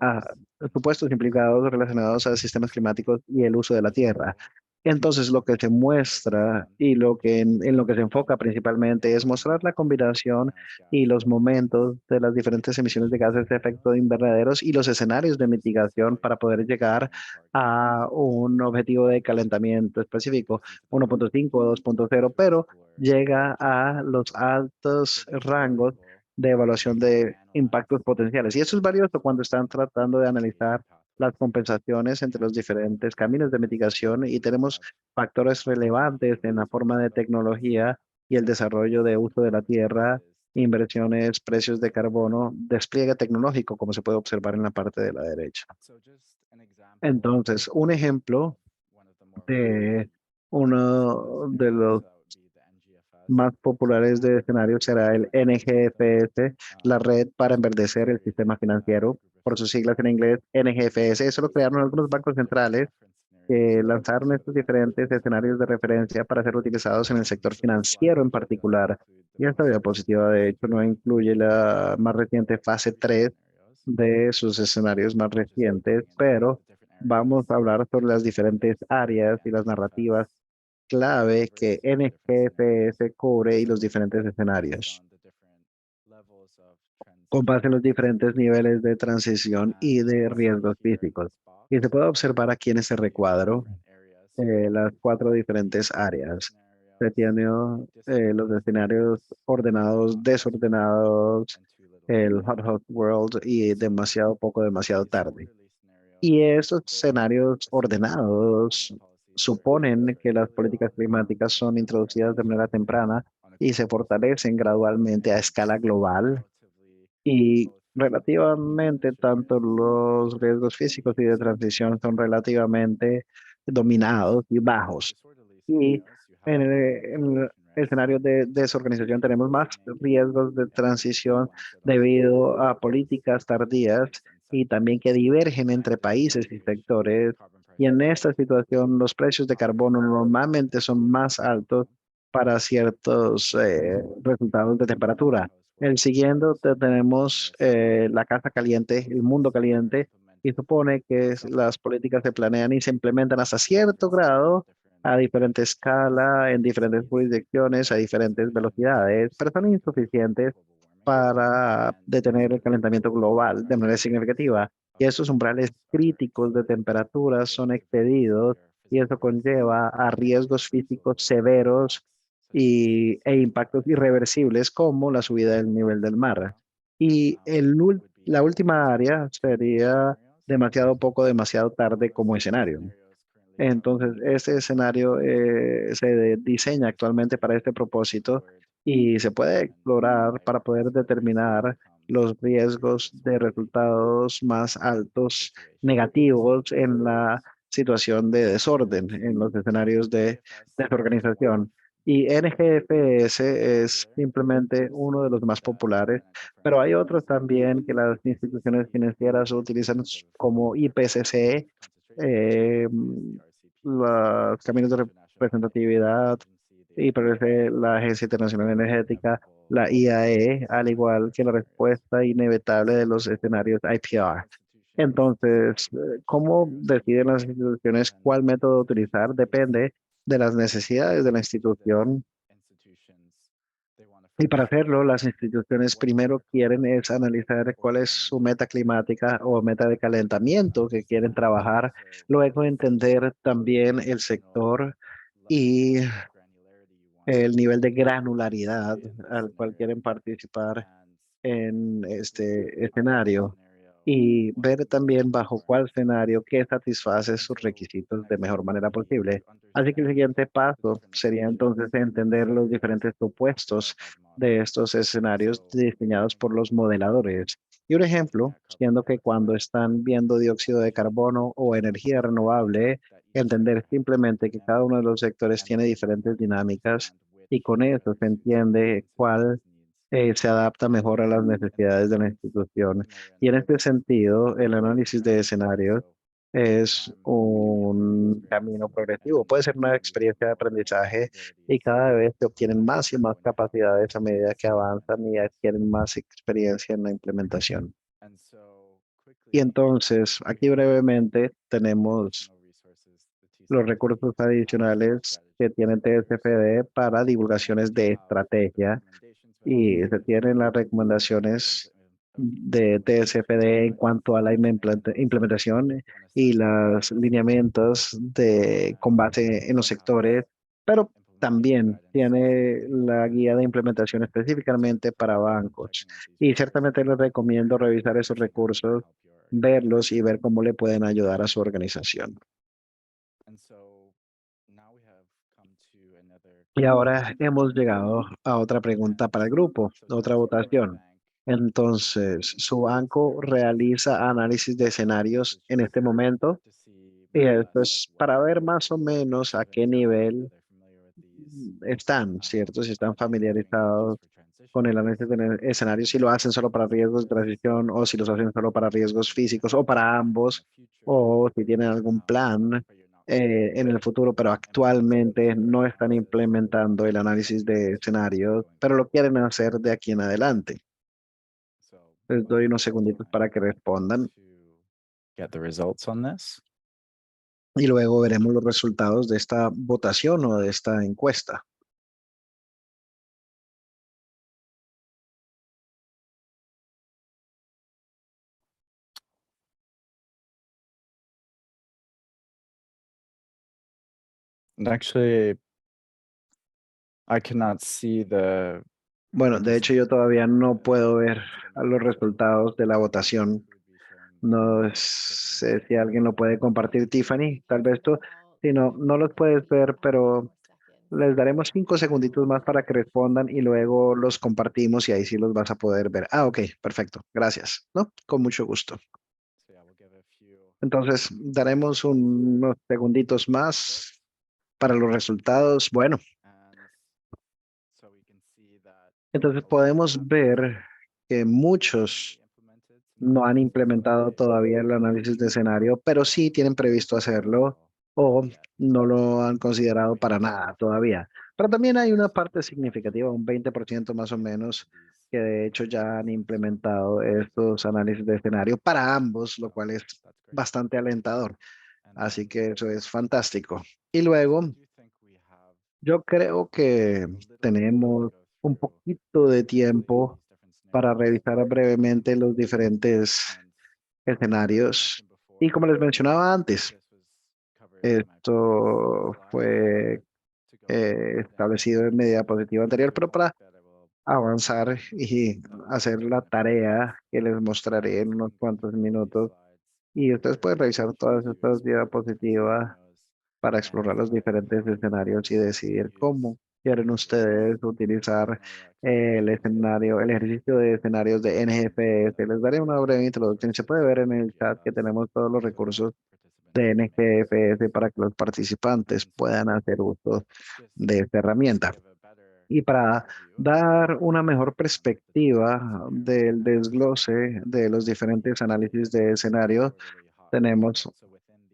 supuestos implicados relacionados a sistemas climáticos y el uso de la tierra. Entonces, lo que se muestra y lo que en lo que se enfoca principalmente es mostrar la combinación y los momentos de las diferentes emisiones de gases de efecto invernaderos y los escenarios de mitigación para poder llegar a un objetivo de calentamiento específico, 1.5 o 2.0, pero llega a los altos rangos de evaluación de impactos potenciales. Y eso es valioso cuando están tratando de analizar las compensaciones entre los diferentes caminos de mitigación y tenemos factores relevantes en la forma de tecnología y el desarrollo de uso de la tierra inversiones, precios de carbono, despliegue tecnológico, como se puede observar en la parte de la derecha. Entonces, un ejemplo de uno de los más populares de escenarios será el NGFS, la Red para Enverdecer el Sistema Financiero, por sus siglas en inglés, NGFS. Eso lo crearon algunos bancos centrales que lanzaron estos diferentes escenarios de referencia para ser utilizados en el sector financiero en particular. Y esta diapositiva, de hecho, no incluye la más reciente fase 3 de sus escenarios más recientes, pero vamos a hablar sobre las diferentes áreas y las narrativas clave que NGFS cubre y los diferentes escenarios, con base en los diferentes niveles de transición y de riesgos físicos. Y se puede observar aquí en este recuadro las cuatro diferentes áreas. Se tiene los escenarios ordenados, desordenados, el hot world y demasiado poco, demasiado tarde. Y estos escenarios ordenados suponen que las políticas climáticas son introducidas de manera temprana y se fortalecen gradualmente a escala global y relativamente tanto los riesgos físicos y de transición son relativamente dominados y bajos. Y en el escenario de desorganización tenemos más riesgos de transición debido a políticas tardías y también que divergen entre países y sectores. Y en esta situación, los precios de carbono normalmente son más altos para ciertos resultados de temperatura. El siguiente tenemos la casa caliente, el mundo caliente, y supone que las políticas se planean y se implementan hasta cierto grado a diferente escala, en diferentes jurisdicciones, a diferentes velocidades, pero son insuficientes para detener el calentamiento global de manera significativa. Y estos umbrales críticos de temperatura son excedidos y eso conlleva a riesgos físicos severos e impactos irreversibles como la subida del nivel del mar. Y la última área sería demasiado poco, demasiado tarde como escenario. Entonces, este escenario se diseña actualmente para este propósito y se puede explorar para poder determinar los riesgos de resultados más altos negativos en la situación de desorden, en los escenarios de desorganización. Y NGFS es simplemente uno de los más populares, pero hay otros también que las instituciones financieras utilizan como IPCC, eh, los caminos de representatividad y parece la Agencia Internacional Energética, la IAE, al igual que la respuesta inevitable de los escenarios IPR. Entonces, ¿cómo deciden las instituciones cuál método utilizar? Depende de las necesidades de la institución. Y para hacerlo, las instituciones primero quieren es analizar cuál es su meta climática o meta de calentamiento que quieren trabajar, luego entender también el sector y el nivel de granularidad al cual quieren participar en este escenario y ver también bajo cuál escenario que satisface sus requisitos de mejor manera posible. Así que el siguiente paso sería entonces entender los diferentes supuestos de estos escenarios diseñados por los modeladores. Y un ejemplo, siendo que cuando están viendo dióxido de carbono o energía renovable, entender simplemente que cada uno de los sectores tiene diferentes dinámicas y con eso se entiende cuál se adapta mejor a las necesidades de la institución. Y en este sentido, el análisis de escenarios es un camino progresivo. Puede ser una experiencia de aprendizaje y cada vez se obtienen más y más capacidades a medida que avanzan y adquieren más experiencia en la implementación. Y entonces, aquí brevemente tenemos los recursos adicionales que tiene TSFD para divulgaciones de estrategia y se tienen las recomendaciones de TSFD en cuanto a la implementación y los lineamientos con base en los sectores, pero también tiene la guía de implementación específicamente para bancos. Y ciertamente les recomiendo revisar esos recursos, verlos y ver cómo le pueden ayudar a su organización. Y ahora hemos llegado a otra pregunta para el grupo, otra votación. Entonces, su banco realiza análisis de escenarios en este momento y esto es para ver más o menos a qué nivel están, ¿cierto? Si están familiarizados con el análisis de escenarios, si lo hacen solo para riesgos de transición o si los hacen solo para riesgos físicos o para ambos, o si tienen algún plan en el futuro, pero actualmente no están implementando el análisis de escenarios, pero lo quieren hacer de aquí en adelante. Les doy unos segunditos para que respondan Get the results on this. y luego veremos los resultados de esta votación o de esta encuesta. And actually, I cannot see the. Bueno, de hecho yo todavía no puedo ver a los resultados de la votación. No sé si alguien lo puede compartir, Tiffany, tal vez tú. Si no, no los puedes ver, pero les daremos 5 segunditos más para que respondan y luego los compartimos y ahí sí los vas a poder ver. Ah, ok, perfecto. Gracias. ¿No? Con mucho gusto. Entonces, daremos unos segunditos más para los resultados. Bueno, entonces podemos ver que muchos no han implementado todavía el análisis de escenario, pero sí tienen previsto hacerlo o no lo han considerado para nada todavía. Pero también hay una parte significativa, un 20% más o menos, que de hecho ya han implementado estos análisis de escenario para ambos, lo cual es bastante alentador. Así que eso es fantástico. Y luego, yo creo que tenemos un poquito de tiempo para revisar brevemente los diferentes escenarios. Y como les mencionaba antes, esto fue establecido en medida positiva anterior, pero para avanzar y hacer la tarea que les mostraré en unos cuantos minutos. Y ustedes pueden revisar todas estas diapositivas para explorar los diferentes escenarios y decidir cómo quieren ustedes utilizar el escenario, el ejercicio de escenarios de NGFS. Les daré una breve introducción. Se puede ver en el chat que tenemos todos los recursos de NGFS para que los participantes puedan hacer uso de esta herramienta. Y para dar una mejor perspectiva del desglose de los diferentes análisis de escenario, tenemos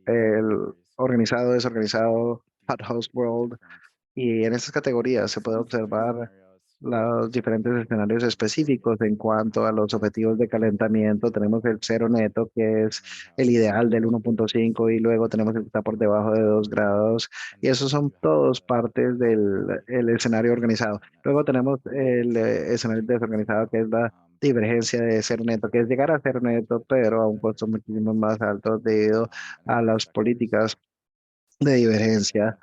el organizado, desorganizado, Hot House World, y en estas categorías se puede observar los diferentes escenarios específicos en cuanto a los objetivos de calentamiento. Tenemos el cero neto, que es el ideal del 1.5, y luego tenemos el que está por debajo de 2 grados, y esos son todos partes del el escenario organizado. Luego tenemos el escenario desorganizado, que es la divergencia de cero neto, que es llegar a cero neto, pero a un costo muchísimo más alto debido a las políticas de divergencia.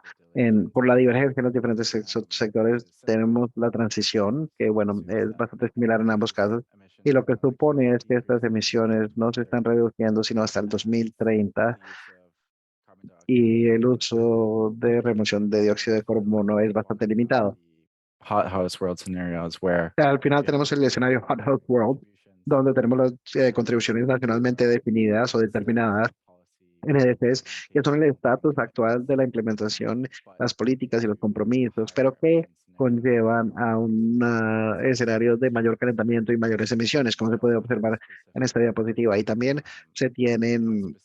Por la divergencia en los diferentes sectores tenemos la transición, que bueno, es bastante similar en ambos casos, y lo que supone es que estas emisiones no se están reduciendo sino hasta el 2030, y el uso de remoción de dióxido de carbono es bastante limitado. Hot house world scenarios where Al final tenemos el escenario Hot House World, donde tenemos las contribuciones nacionalmente definidas o determinadas NDCs, que son el estatus actual de la implementación, las políticas y los compromisos, pero que conllevan a un escenario de mayor calentamiento y mayores emisiones, como se puede observar en esta diapositiva. Y también se tienen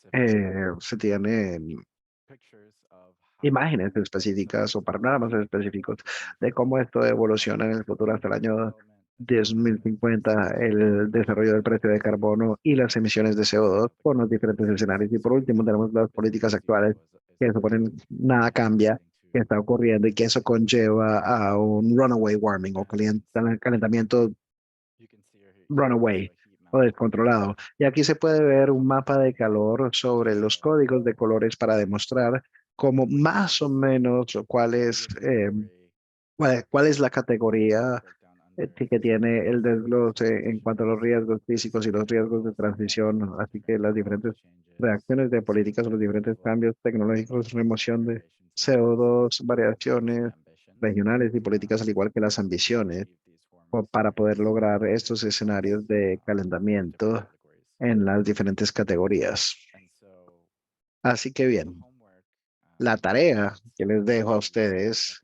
imágenes específicas o panoramas específicos de cómo esto evoluciona en el futuro hasta el año 2050, el desarrollo del precio de carbono y las emisiones de CO2 con los diferentes escenarios. Y por último, tenemos las políticas actuales que suponen nada cambia, que está ocurriendo y que eso conlleva a un runaway warming o calentamiento runaway o descontrolado. Y aquí se puede ver un mapa de calor sobre los códigos de colores para demostrar cómo más o menos cuál es la categoría que tiene el desglose en cuanto a los riesgos físicos y los riesgos de transición, así que las diferentes reacciones de políticas o los diferentes cambios tecnológicos, remoción de CO2, variaciones regionales y políticas, al igual que las ambiciones para poder lograr estos escenarios de calentamiento en las diferentes categorías. Así que bien, la tarea que les dejo a ustedes,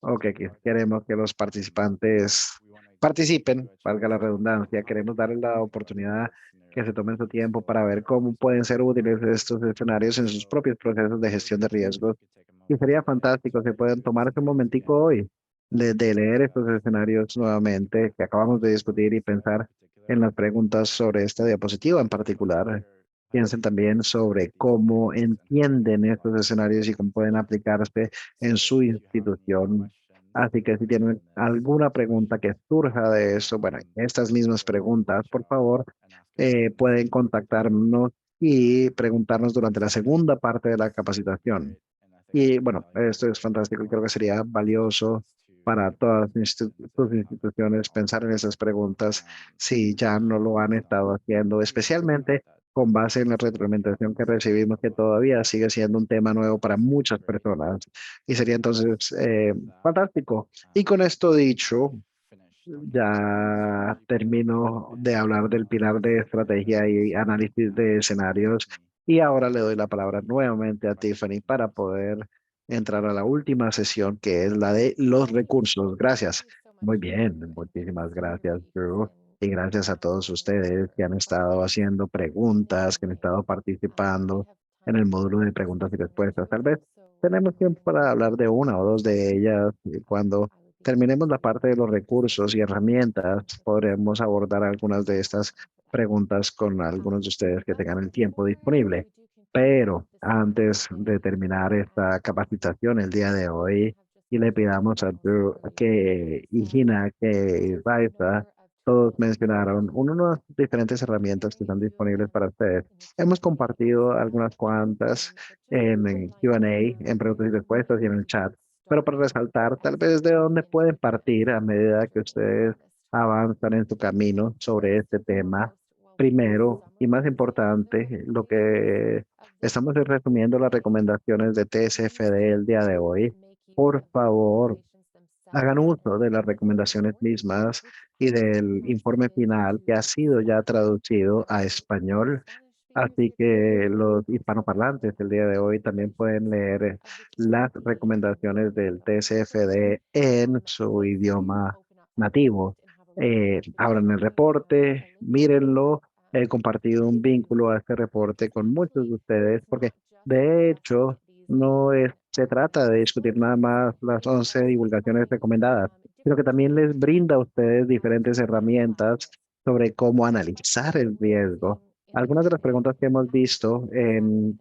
o que queremos que los participantes participen, valga la redundancia, queremos darles la oportunidad que se tomen su tiempo para ver cómo pueden ser útiles estos escenarios en sus propios procesos de gestión de riesgos. Y sería fantástico si pueden tomarse un momentico hoy de leer estos escenarios nuevamente que acabamos de discutir y pensar en las preguntas sobre esta diapositiva en particular. Piensen también sobre cómo entienden estos escenarios y cómo pueden aplicarse en su institución. Así que si tienen alguna pregunta que surja de eso, bueno, estas mismas preguntas, por favor, pueden contactarnos y preguntarnos durante la segunda parte de la capacitación. Y bueno, esto es fantástico y creo que sería valioso para todas sus instituciones pensar en esas preguntas si ya no lo han estado haciendo, especialmente con base en la retroalimentación que recibimos, que todavía sigue siendo un tema nuevo para muchas personas. Y sería entonces fantástico. Y con esto dicho, ya termino de hablar del pilar de estrategia y análisis de escenarios. Y ahora le doy la palabra nuevamente a Tiffany para poder entrar a la última sesión, que es la de los recursos. Gracias. Muy bien, muchísimas gracias, Drew. Y gracias a todos ustedes que han estado haciendo preguntas, que han estado participando en el módulo de preguntas y respuestas. Tal vez tenemos tiempo para hablar de una o dos de ellas cuando terminemos la parte de los recursos y herramientas. Podremos abordar algunas de estas preguntas con algunos de ustedes que tengan el tiempo disponible. Pero antes de terminar esta capacitación el día de hoy, y le pidamos a Drew que y Gina, que Raiza, todos mencionaron unas diferentes herramientas que están disponibles para ustedes. Hemos compartido algunas cuantas en el Q&A, en preguntas y respuestas y en el chat, pero para resaltar tal vez de dónde pueden partir a medida que ustedes avanzan en su camino sobre este tema. Primero y más importante, lo que estamos es resumiendo las recomendaciones de TSFD el día de hoy. Por favor, hagan uso de las recomendaciones mismas y del informe final que ha sido ya traducido a español. Así que los hispanoparlantes el día de hoy también pueden leer las recomendaciones del TCFD en su idioma nativo. Abran el reporte, mírenlo. He compartido un vínculo a este reporte con muchos de ustedes porque de hecho se trata de discutir nada más las 11 divulgaciones recomendadas, sino que también les brinda a ustedes diferentes herramientas sobre cómo analizar el riesgo. Algunas de las preguntas que hemos visto en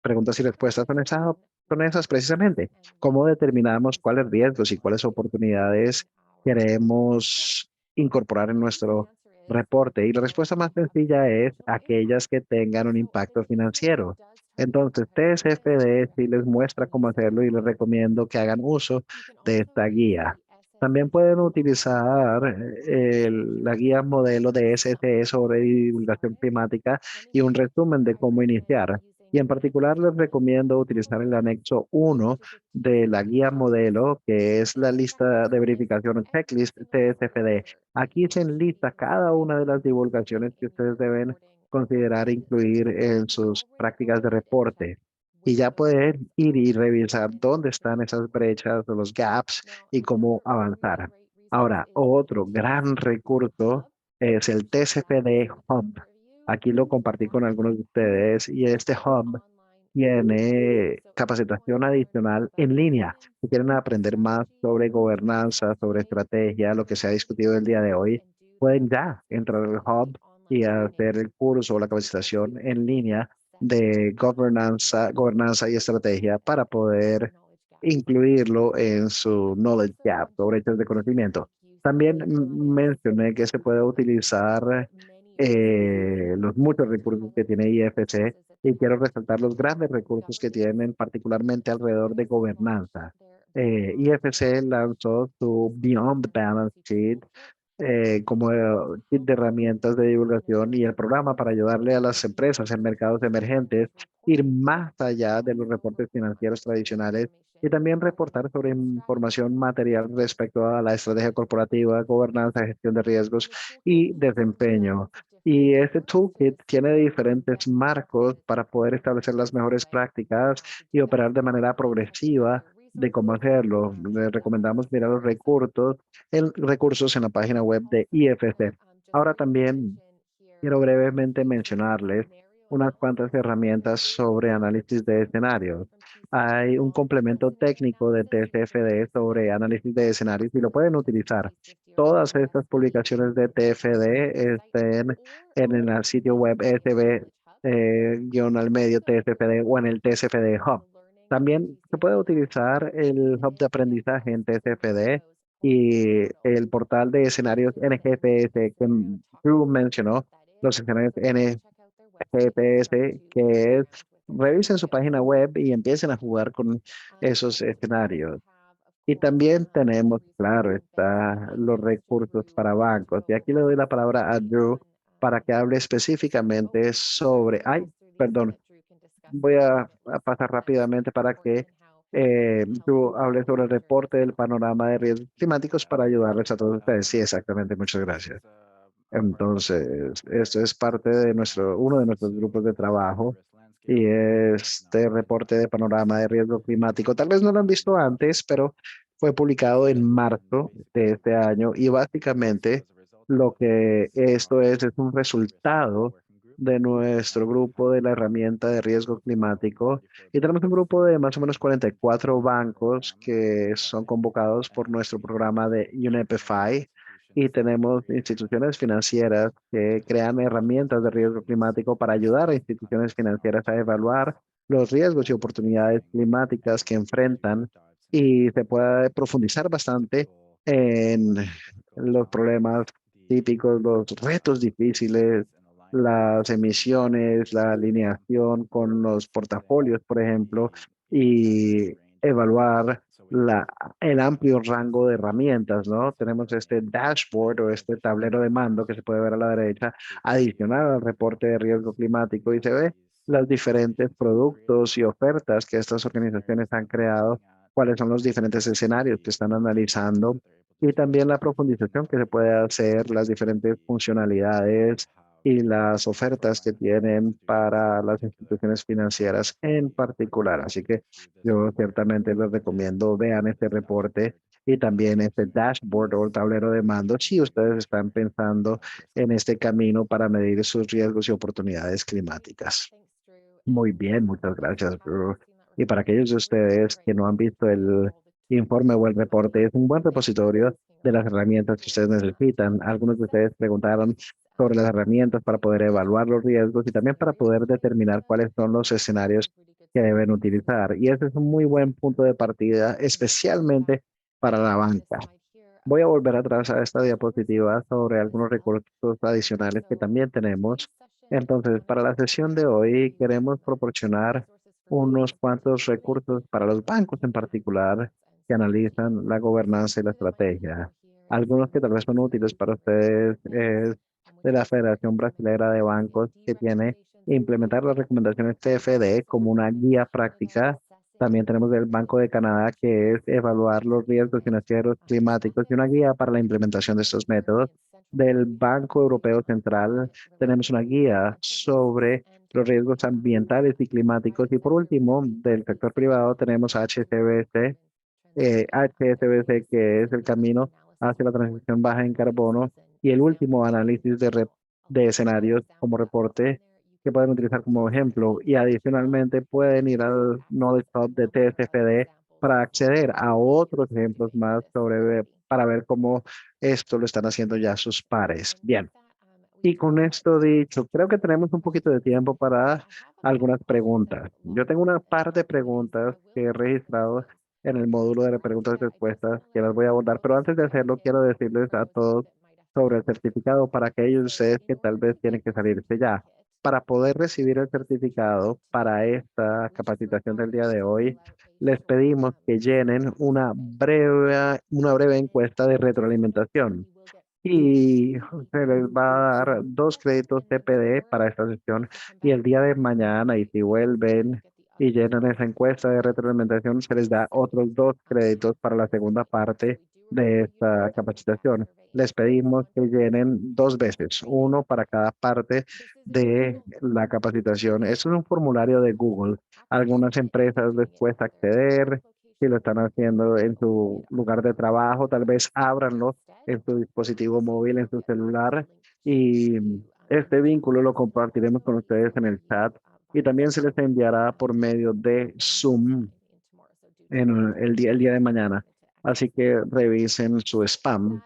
preguntas y respuestas son esas precisamente. ¿Cómo determinamos cuáles riesgos y cuáles oportunidades queremos incorporar en nuestro reporte? Y la respuesta más sencilla es aquellas que tengan un impacto financiero. Entonces, TSFD sí les muestra cómo hacerlo y les recomiendo que hagan uso de esta guía. También pueden utilizar la guía modelo de SSE sobre divulgación climática y un resumen de cómo iniciar. Y en particular les recomiendo utilizar el anexo 1 de la guía modelo, que es la lista de verificación checklist TSFD. Aquí se enlista cada una de las divulgaciones que ustedes deben considerar incluir en sus prácticas de reporte. Y ya pueden ir y revisar dónde están esas brechas o los gaps y cómo avanzar. Ahora, otro gran recurso es el TCPD Hub. Aquí lo compartí con algunos de ustedes y este hub tiene capacitación adicional en línea. Si quieren aprender más sobre gobernanza, sobre estrategia, lo que se ha discutido el día de hoy, pueden ya entrar al hub y hacer el curso o la capacitación en línea de gobernanza y estrategia para poder incluirlo en su knowledge gap o brechas de conocimiento. También mencioné que se puede utilizar los muchos recursos que tiene IFC y quiero resaltar los grandes recursos que tienen particularmente alrededor de gobernanza. IFC lanzó su Beyond Balance Sheet como kit de herramientas de divulgación y el programa para ayudarle a las empresas en mercados emergentes ir más allá de los reportes financieros tradicionales y también reportar sobre información material respecto a la estrategia corporativa, gobernanza, gestión de riesgos y desempeño. Y este toolkit tiene diferentes marcos para poder establecer las mejores prácticas y operar de manera progresiva de cómo hacerlo. Les recomendamos mirar los recursos en la página web de IFC. Ahora también quiero brevemente mencionarles unas cuantas herramientas sobre análisis de escenarios. Hay un complemento técnico de TFD sobre análisis de escenarios y lo pueden utilizar. Todas estas publicaciones de TFD estén en el sitio web SB al medio TCFD o en el TCFD Hub. También se puede utilizar el hub de aprendizaje en TCFD y el portal de escenarios NGPS que Drew mencionó, los escenarios NGPS, que es, revisen su página web y empiecen a jugar con esos escenarios. Y también tenemos, claro, está los recursos para bancos. Y aquí le doy la palabra a Drew para que hable específicamente sobre, perdón, voy a pasar rápidamente para que tú hables sobre el reporte del panorama de riesgos climáticos para ayudarles a todos ustedes. Sí, exactamente. Muchas gracias. Entonces, esto es parte de uno de nuestros grupos de trabajo y este reporte de panorama de riesgo climático, tal vez no lo han visto antes, pero fue publicado en marzo de este año y básicamente lo que esto es un resultado de nuestro grupo de la herramienta de riesgo climático y tenemos un grupo de más o menos 44 bancos que son convocados por nuestro programa de UNEPFI y tenemos instituciones financieras que crean herramientas de riesgo climático para ayudar a instituciones financieras a evaluar los riesgos y oportunidades climáticas que enfrentan y se puede profundizar bastante en los problemas típicos, los retos difíciles, las emisiones, la alineación con los portafolios, por ejemplo, y evaluar el amplio rango de herramientas, ¿no? Tenemos este dashboard o este tablero de mando que se puede ver a la derecha, adicional al reporte de riesgo climático y se ve los diferentes productos y ofertas que estas organizaciones han creado, cuáles son los diferentes escenarios que están analizando y también la profundización que se puede hacer, las diferentes funcionalidades y las ofertas que tienen para las instituciones financieras en particular. Así que yo ciertamente les recomiendo, vean este reporte y también este dashboard o el tablero de mando si ustedes están pensando en este camino para medir sus riesgos y oportunidades climáticas. Muy bien, muchas gracias, Drew. Y para aquellos de ustedes que no han visto el informe o el reporte, es un buen repositorio de las herramientas que ustedes necesitan. Algunos de ustedes preguntaron sobre las herramientas para poder evaluar los riesgos y también para poder determinar cuáles son los escenarios que deben utilizar. Y ese es un muy buen punto de partida, especialmente para la banca. Voy a volver atrás a esta diapositiva sobre algunos recursos adicionales que también tenemos. Entonces, para la sesión de hoy queremos proporcionar unos cuantos recursos para los bancos en particular que analizan la gobernanza y la estrategia. Algunos que tal vez son útiles para ustedes es de la Federación Brasilera de Bancos que tiene implementar las recomendaciones TFD como una guía práctica. También tenemos del Banco de Canadá, que es evaluar los riesgos financieros climáticos y una guía para la implementación de estos métodos. Del Banco Europeo Central tenemos una guía sobre los riesgos ambientales y climáticos. Y por último, del sector privado tenemos HSBC, que es el camino hacia la transición baja en carbono. Y el último análisis de escenarios como reporte que pueden utilizar como ejemplo y adicionalmente pueden ir al Knowledge Hub de TSFD para acceder a otros ejemplos más para ver cómo esto lo están haciendo ya sus pares. Bien, y con esto dicho, creo que tenemos un poquito de tiempo para algunas preguntas. Yo tengo una par de preguntas que he registrado en el módulo de preguntas y respuestas que las voy a abordar, pero antes de hacerlo, quiero decirles a todos sobre el certificado para aquellos de ustedes que tal vez tienen que salirse ya. Para poder recibir el certificado para esta capacitación del día de hoy, les pedimos que llenen una breve encuesta de retroalimentación. y se les va a dar 2 créditos TPD para esta sesión. Y el día de mañana, y si vuelven y llenan esa encuesta de retroalimentación, se les da otros 2 créditos para la segunda parte de esta capacitación. Les pedimos que llenen 2 veces, uno para cada parte de la capacitación. Esto es un formulario de Google. Algunas empresas les cuesta acceder. Si lo están haciendo en su lugar de trabajo, tal vez ábranlo en su dispositivo móvil, en su celular. Y este vínculo lo compartiremos con ustedes en el chat y también se les enviará por medio de Zoom en el día de mañana. Así que revisen su spam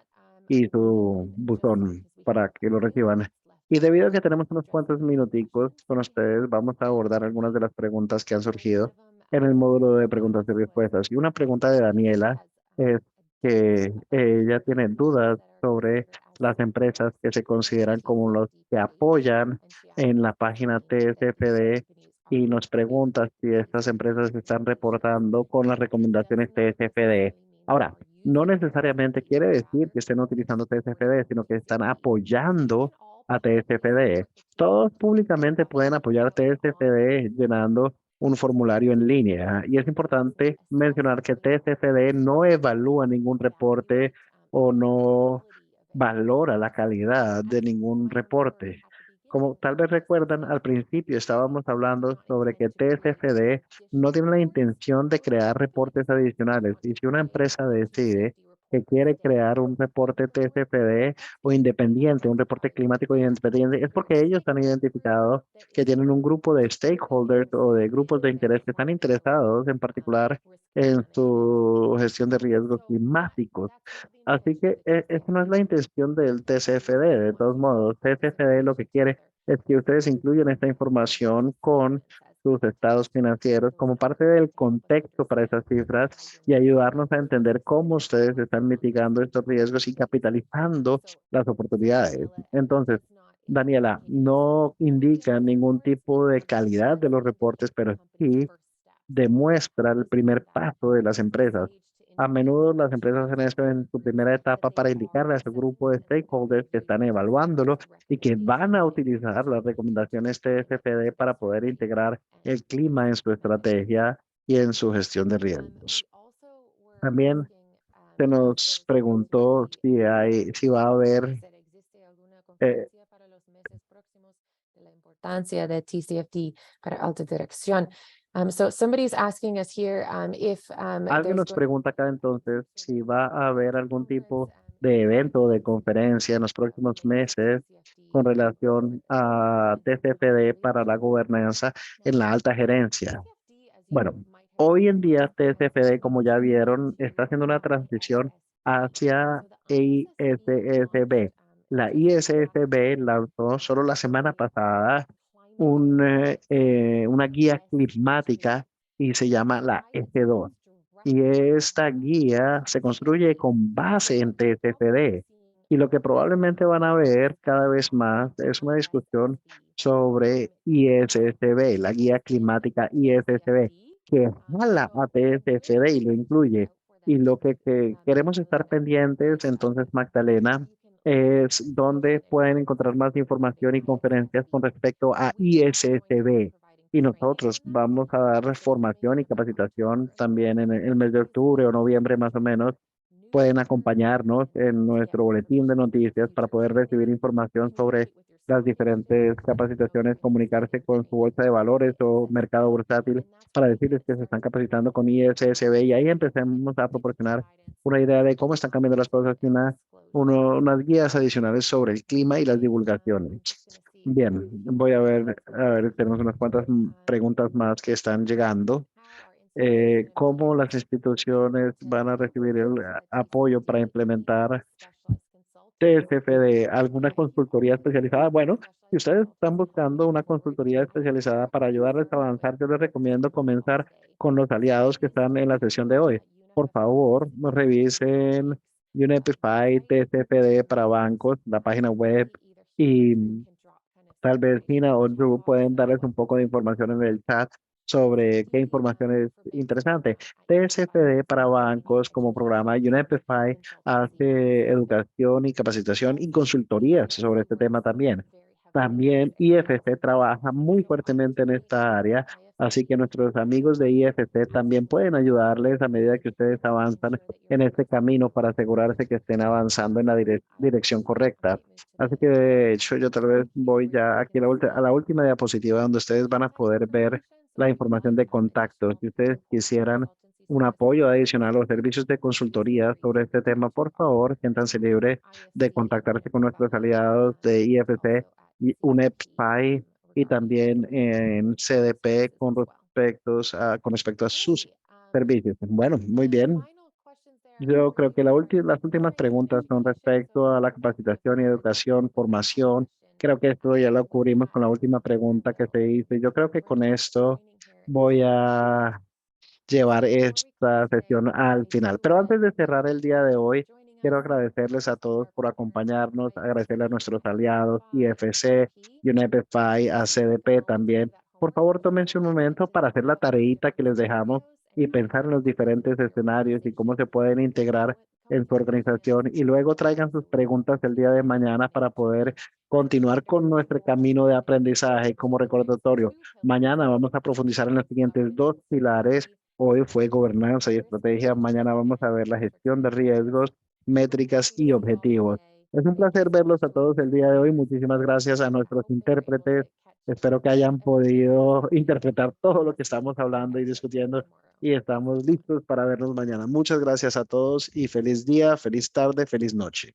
y su buzón para que lo reciban. Y debido a que tenemos unos cuantos minuticos con ustedes, vamos a abordar algunas de las preguntas que han surgido en el módulo de preguntas y respuestas. Y una pregunta de Daniela es que ella tiene dudas sobre las empresas que se consideran como los que apoyan en la página TSFD y nos pregunta si estas empresas están reportando con las recomendaciones TSFD. Ahora, no necesariamente quiere decir que estén utilizando TSFD, sino que están apoyando a TSFD. Todos públicamente pueden apoyar TSFD llenando un formulario en línea. Y es importante mencionar que TSFD no evalúa ningún reporte o no valora la calidad de ningún reporte. Como tal vez recuerdan, al principio estábamos hablando sobre que TSFD no tiene la intención de crear reportes adicionales. Y si una empresa decide que quiere crear un reporte TCFD o independiente, un reporte climático independiente, es porque ellos han identificado que tienen un grupo de stakeholders o de grupos de interés que están interesados en particular en su gestión de riesgos climáticos. Así que esa no es la intención del TCFD. De todos modos, TCFD lo que quiere es que ustedes incluyan esta información con sus estados financieros como parte del contexto para esas cifras y ayudarnos a entender cómo ustedes están mitigando estos riesgos y capitalizando las oportunidades. Entonces, Daniela, no indica ningún tipo de calidad de los reportes, pero sí demuestra el primer paso de las empresas. A menudo las empresas hacen esto en su primera etapa para indicarle a su grupo de stakeholders que están evaluándolo y que van a utilizar las recomendaciones TSFD para poder integrar el clima en su estrategia y en su gestión de riesgos. También se nos preguntó si va a haber eh, la importancia de TCFD para alta dirección. So somebody's asking us here if alguien there's nos going pregunta acá entonces si va a haber algún tipo de evento o de conferencia en los próximos meses con relación a TCFD para la gobernanza en la alta gerencia. Bueno, hoy en día TCFD, como ya vieron, está haciendo una transición hacia ISSB. La ISSB lanzó solo la semana pasada una guía climática y se llama la F2. Y esta guía se construye con base en TCFD. Y lo que probablemente van a ver cada vez más es una discusión sobre ISSB, la guía climática ISSB, que jala a TSFD y lo incluye. Y lo que queremos estar pendientes, entonces, Magdalena, es donde pueden encontrar más información y conferencias con respecto a ISSB. Y nosotros vamos a dar formación y capacitación también en el mes de octubre o noviembre más o menos. Pueden acompañarnos en nuestro boletín de noticias para poder recibir información sobre las diferentes capacitaciones, comunicarse con su bolsa de valores o mercado bursátil para decirles que se están capacitando con ISSB y ahí empecemos a proporcionar una idea de cómo están cambiando las cosas y unas guías adicionales sobre el clima y las divulgaciones. Bien, voy a ver, tenemos unas cuantas preguntas más que están llegando. ¿Cómo las instituciones van a recibir el apoyo para implementar TSFD? ¿Alguna consultoría especializada? Bueno, si ustedes están buscando una consultoría especializada para ayudarles a avanzar, yo les recomiendo comenzar con los aliados que están en la sesión de hoy. Por favor, revisen Unipify TSFD para bancos, la página web y tal vez Gina o Drew pueden darles un poco de información en el chat sobre qué información es interesante. TSFD para bancos como programa y UNEPFI hace educación y capacitación y consultorías sobre este tema también. También IFC trabaja muy fuertemente en esta área, así que nuestros amigos de IFC también pueden ayudarles a medida que ustedes avanzan en este camino para asegurarse que estén avanzando en la dirección correcta. Así que de hecho yo tal vez voy ya aquí a a la última diapositiva donde ustedes van a poder ver la información de contactos. Si ustedes quisieran un apoyo adicional o servicios de consultoría sobre este tema, por favor, siéntanse libre de contactarse con nuestros aliados de IFC y UNEP-FI y también en CDP con respecto a sus servicios. Bueno, muy bien. Yo creo que las últimas preguntas son respecto a la capacitación y educación, formación. Creo que esto ya lo cubrimos con la última pregunta que se hizo. Yo creo que con esto voy a llevar esta sesión al final. Pero antes de cerrar el día de hoy, quiero agradecerles a todos por acompañarnos, agradecerle a nuestros aliados, IFC, UNEP-FI, a CDP también. Por favor, tómense un momento para hacer la tareita que les dejamos y pensar en los diferentes escenarios y cómo se pueden integrar en su organización y luego traigan sus preguntas el día de mañana para poder continuar con nuestro camino de aprendizaje. Como recordatorio, mañana vamos a profundizar en los siguientes dos pilares. Hoy fue gobernanza y estrategia. Mañana vamos a ver la gestión de riesgos, métricas y objetivos. Es un placer verlos a todos el día de hoy. Muchísimas gracias a nuestros intérpretes. Espero que hayan podido interpretar todo lo que estamos hablando y discutiendo y estamos listos para vernos mañana. Muchas gracias a todos y feliz día, feliz tarde, feliz noche.